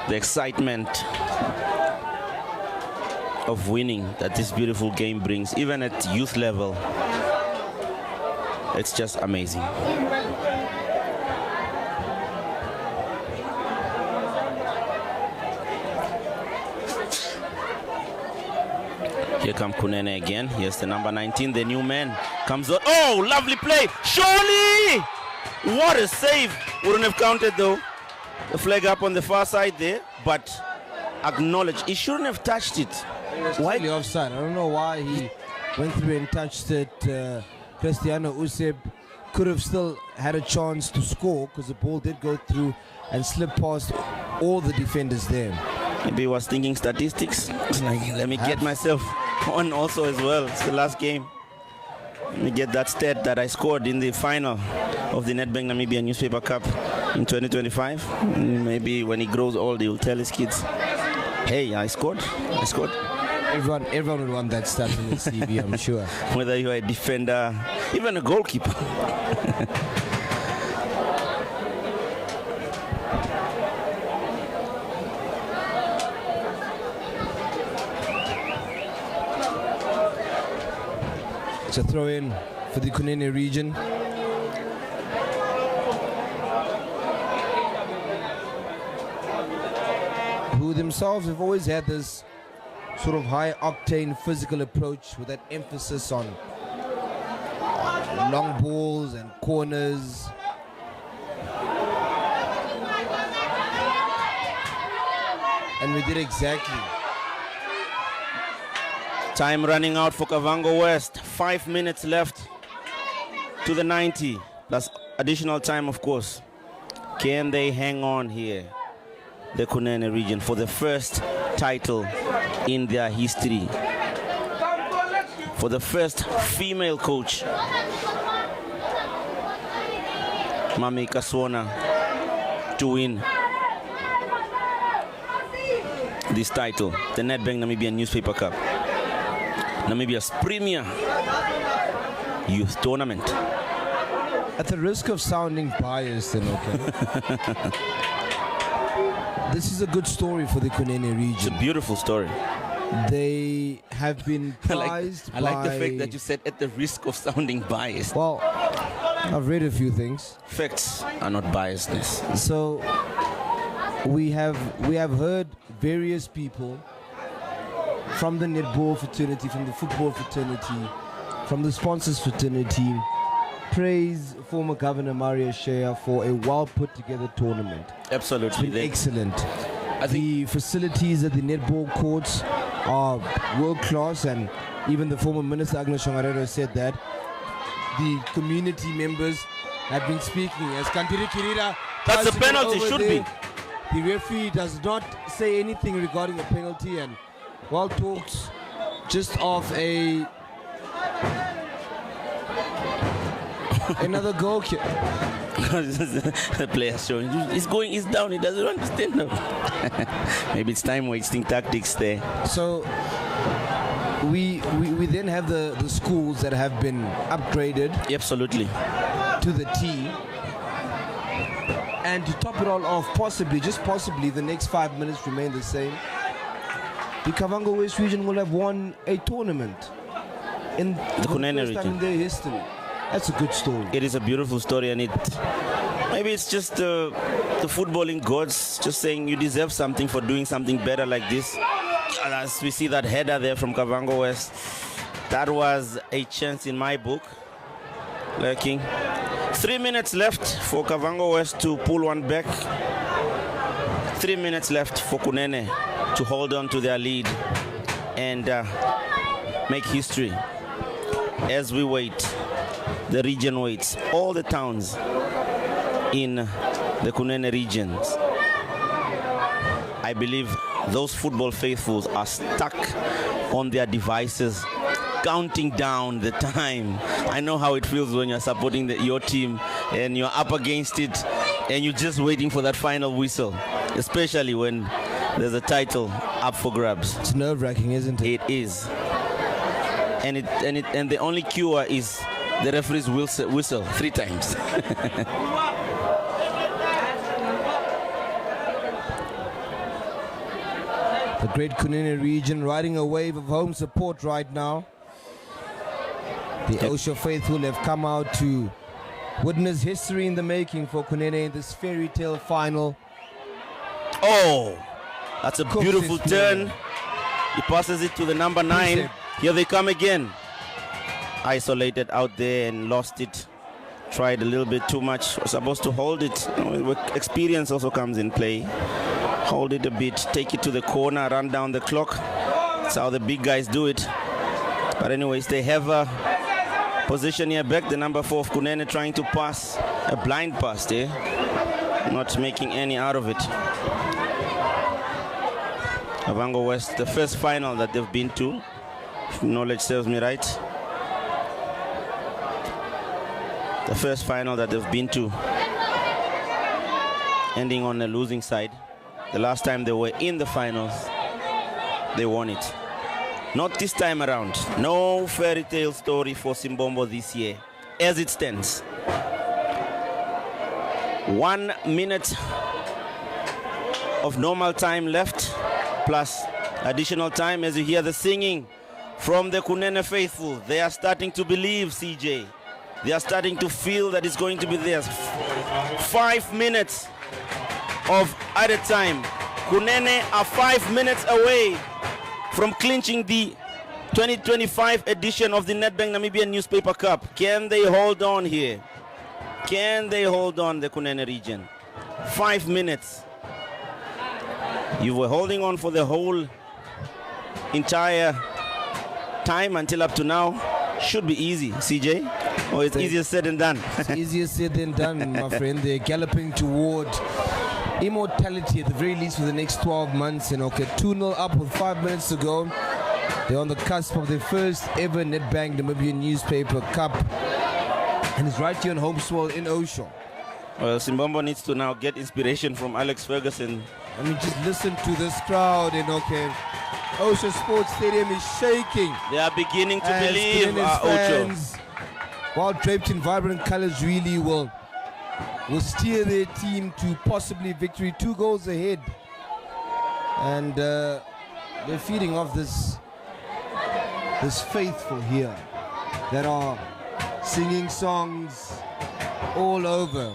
The excitement of winning that this beautiful game brings, even at youth level, it's just amazing. Here come Kunene again. Here's the number 19, the new man comes out. Oh, lovely play. Surely! What a save. Wouldn't have counted though. The flag up on the far side there, but acknowledge. He shouldn't have touched it. Why the offside? I don't know why he went through and touched it. Cristiano Useb could have still had a chance to score because the ball did go through and slip past all the defenders there. Maybe he was thinking statistics. Like, let me get myself on also as well. It's the last game. Let me get that stat that I scored in the final of the Nedbank Namibian Newspaper Cup in 2025. Maybe when he grows old, he will tell his kids, hey, I scored. Everyone would want that stat in his CV, I'm sure. Whether you are a defender, even a goalkeeper. It's a throw in for the Kunene region. Who themselves have always had this sort of high octane physical approach with that emphasis on long balls and corners. And we did exactly. Time running out for Kavango West. 5 minutes left to the 90, plus additional time, of course. Can they hang on here, the Kunene region, for the first title in their history? For the first female coach, Mami Kaswana, to win this title, the Nedbank Namibian Newspaper Cup, Namibia's premier youth tournament. At the risk of sounding biased, then okay. This is a good story for the Kunene region. It's a beautiful story. They have been prized I like the fact that you said at the risk of sounding biased. Well, I've read a few things. Facts are not biasness. So we have heard various people from the netball fraternity, from the football fraternity, from the sponsors fraternity, praise former Governor Mario Shea for a well put together tournament. Absolutely. It's been excellent. The facilities at the netball courts are world class, and even the former Minister Agnes Shongarero said that. The community members have been speaking as Kantiri Kirira. That's a penalty, should be. The referee does not say anything regarding a penalty, and well talks just off another goal kick. The player showing he's down, he doesn't understand now. Maybe it's time wasting tactics there. So we then have the schools that have been upgraded. Absolutely. To the T. And to top it all off, just possibly, the next 5 minutes remain the same. The Kavango West region will have won a tournament in the Kunene first time in their history. That's a good story. It is a beautiful story, and maybe it's just the footballing gods just saying you deserve something for doing something better like this. As we see that header there from Kavango West, that was a chance in my book. Lurking. 3 minutes left for Kavango West to pull one back. 3 minutes left for Kunene to hold on to their lead and make history. As we wait, the region waits. All the towns in the Kunene regions, I believe those football faithfuls are stuck on their devices counting down the time. I know how it feels when you're supporting your team and you're up against it and you're just waiting for that final whistle, especially when there's a title up for grabs. It's nerve-wracking, isn't it? It is. And the only cure is the referee's whistle 3 times. The great Kunene region riding a wave of home support right now. The Osho faithful have come out to witness history in the making for Kunene in this fairy tale final. Oh, that's a Cooks beautiful his turn. man. He passes it to the number 9. Here they come again. Isolated out there and lost it. Tried a little bit too much. Was supposed to hold it. Experience also comes in play. Hold it a bit, take it to the corner, run down the clock. That's how the big guys do it. But anyways, they have a position here back. The number 4 of Kunene trying to pass a blind pass there. Not making any out of it. Kavango West, the first final that they've been to, if knowledge serves me right. The first final that they've been to, ending on the losing side. The last time they were in the finals, they won it. Not this time around. No fairy tale story for Simbombo this year, as it stands. 1 minute of normal time left, plus additional time as you hear the singing from the Kunene faithful. They are starting to believe, CJ. They are starting to feel that it's going to be theirs. 5 minutes of added time. Kunene are 5 minutes away from clinching the 2025 edition of the Nedbank Namibian Newspaper Cup. Can they hold on here? Can they hold on, the Kunene region? 5 minutes. You were holding on for the whole entire time until up to now. Should be easy, CJ. Or it's easier said than done. It's easier said than done, my friend. They're galloping toward immortality at the very least for the next 12 months. And okay, 2-0 up with 5 minutes to go. They're on the cusp of their first ever Nedbank Namibian Newspaper Cup. And it's right here on home soil in Osho. Well, Simbombo needs to now get inspiration from Alex Ferguson. I mean, just listen to this crowd in Osho Sports Stadium is shaking. They are beginning to As believe, Kunene's Ocho. fans, while draped in vibrant colors, really will steer their team to possibly victory. 2 goals ahead. And they're feeding off this faithful here that are singing songs all over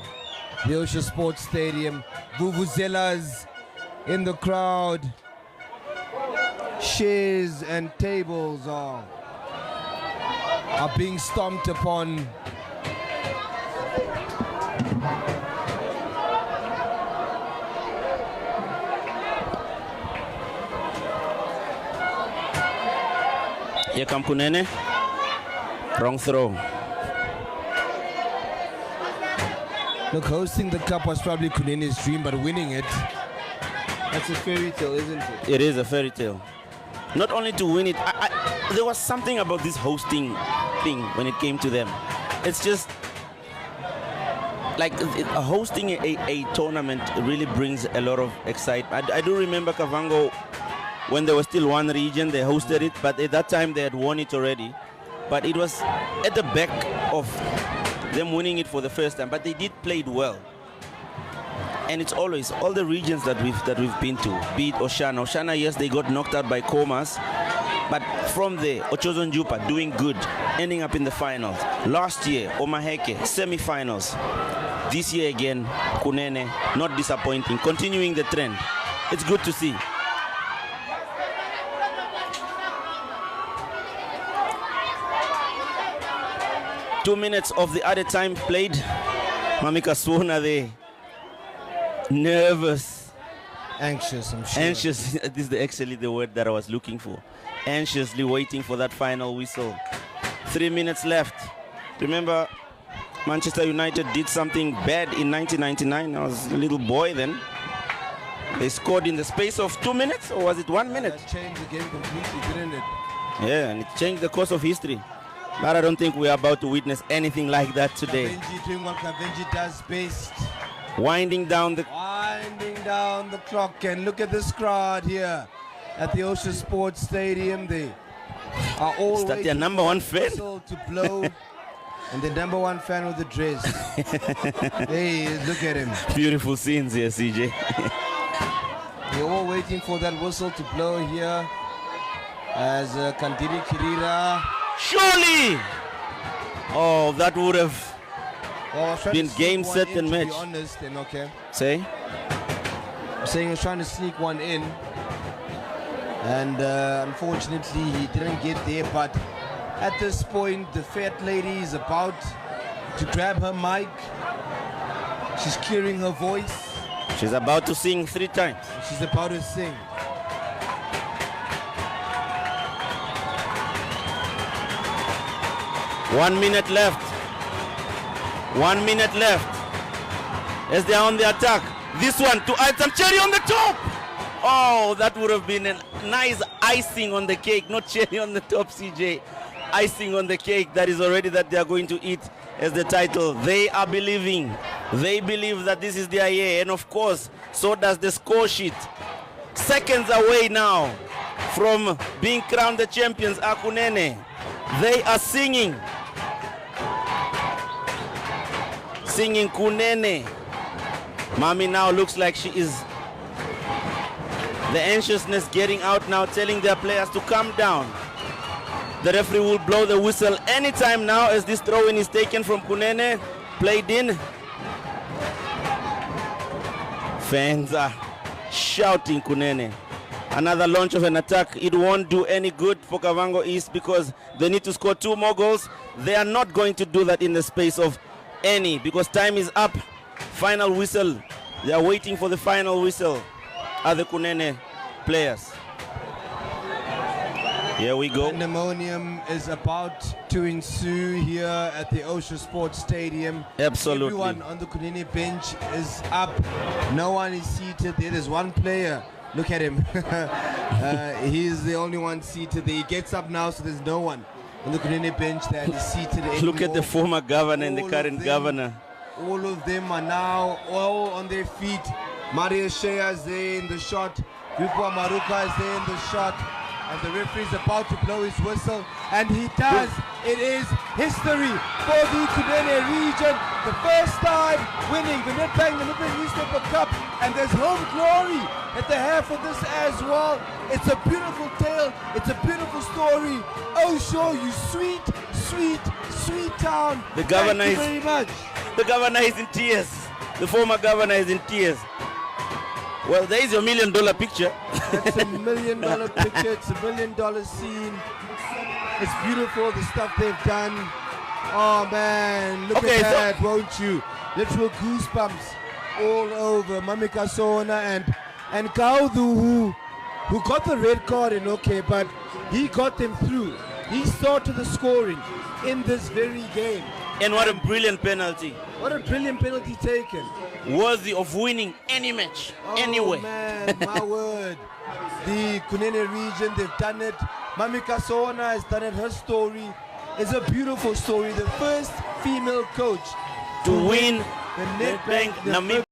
the Osho Sports Stadium. Vuvuzelas in the crowd. Chairs and tables are being stomped upon. Here come Kunene. Wrong throw. Look, hosting the cup was probably Kunene's dream, but winning it, that's a fairy tale, isn't it? It is a fairy tale. Not only to win it, there was something about this hosting thing when it came to them. It's just like hosting a tournament really brings a lot of excitement. I do remember Kavango when they were still one region, they hosted it, but at that time they had won it already. But it was at the back of them winning it for the first time, but they did play it well. And it's always all the regions that we've been to, be it Oshana. Oshana, yes, they got knocked out by Comas, but from there, Ochozon Jupa doing good, ending up in the finals. Last year, Omaheke, semi-finals. This year again, Kunene, not disappointing, continuing the trend. It's good to see. Two minutes of the added time played. Mamika Swona there. Nervous. Anxious, I'm sure. Anxious. This is actually the word that I was looking for. Anxiously waiting for that final whistle. 3 minutes left. Remember, Manchester United did something bad in 1999. I was a little boy then. They scored in the space of 2 minutes, or was it 1 minute? That changed the game completely, didn't it? Yeah, and it changed the course of history. But I don't think we're about to witness anything like that today. Kavenji doing what Kavenji does best. Winding down the clock, and look at this crowd here at the Ocean Sports Stadium. They are all Is that their number one fan? to blow, and the number one fan with the dress. Hey, look at him. Beautiful scenes here, CJ. They're all waiting for that whistle to blow here as Kandiri Kirira. Surely! Oh, that would have been game, set, and match. To be honest, and okay. Say? I'm saying he was trying to sneak one in, and unfortunately he didn't get there. But at this point, the fat lady is about to grab her mic. She's clearing her voice. She's about to sing 3 times. She's about to sing. One minute left. 1 minute left. As they are on the attack. This one to add some cherry on the top. Oh, that would have been a nice icing on the cake. Not cherry on the top, CJ. Icing on the cake. That is already that they are going to eat as the title. They are believing. They believe that this is their year. And of course, so does the score sheet. Seconds away now from being crowned the champions, Kunene. They are singing. Singing Kunene. Mami now looks like she is the anxiousness getting out now, telling their players to calm down. The referee will blow the whistle anytime now as this throw-in is taken from Kunene, played in. Fans are shouting Kunene. Another launch of an attack. It won't do any good for Kavango East because they need to score 2 more goals. They are not going to do that in the space of any because time is up. Final whistle. They are waiting for the final whistle. Are the Kunene players. Here we go. Pandemonium is about to ensue here at the Ocean Sports Stadium. Absolutely. Everyone on the Kunene bench is up. No one is seated. There is one player. Look at him. He's the only one seated there. He gets up now, so there's no one on the Kunene bench that is seated anymore. Look at the former governor and the current governor. All of them are now all on their feet. Maria Shea is there in the shot. Vipua Maruka is there in the shot. And the referee is about to blow his whistle. And he does. It is history for the Kunene region. The first time winning the Nedbank, the Namibian Newspaper Cup. And there's home glory that they have for this as well. It's a beautiful tale. It's a beautiful story. Oh, sure, you sweet, sweet, sweet town. The governor Thank you very much. The governor is in tears. The former governor is in tears. Well, there is your $1 million picture. It's a $1 million picture. It's a $1 million scene. It's beautiful, the stuff they've done. Oh, man. Look at that, won't you? Literal goosebumps all over. Mamika Sona and Kaudu, who got the red card in okay, but he got them through. He saw to the scoring in this very game. And what a brilliant penalty. What a brilliant penalty taken. Worthy of winning any match, anyway. Oh man, my word. The Kunene region, they've done it. Mamika Sona has done it. Her story is a beautiful story. The first female coach to win the Nedbank Namibian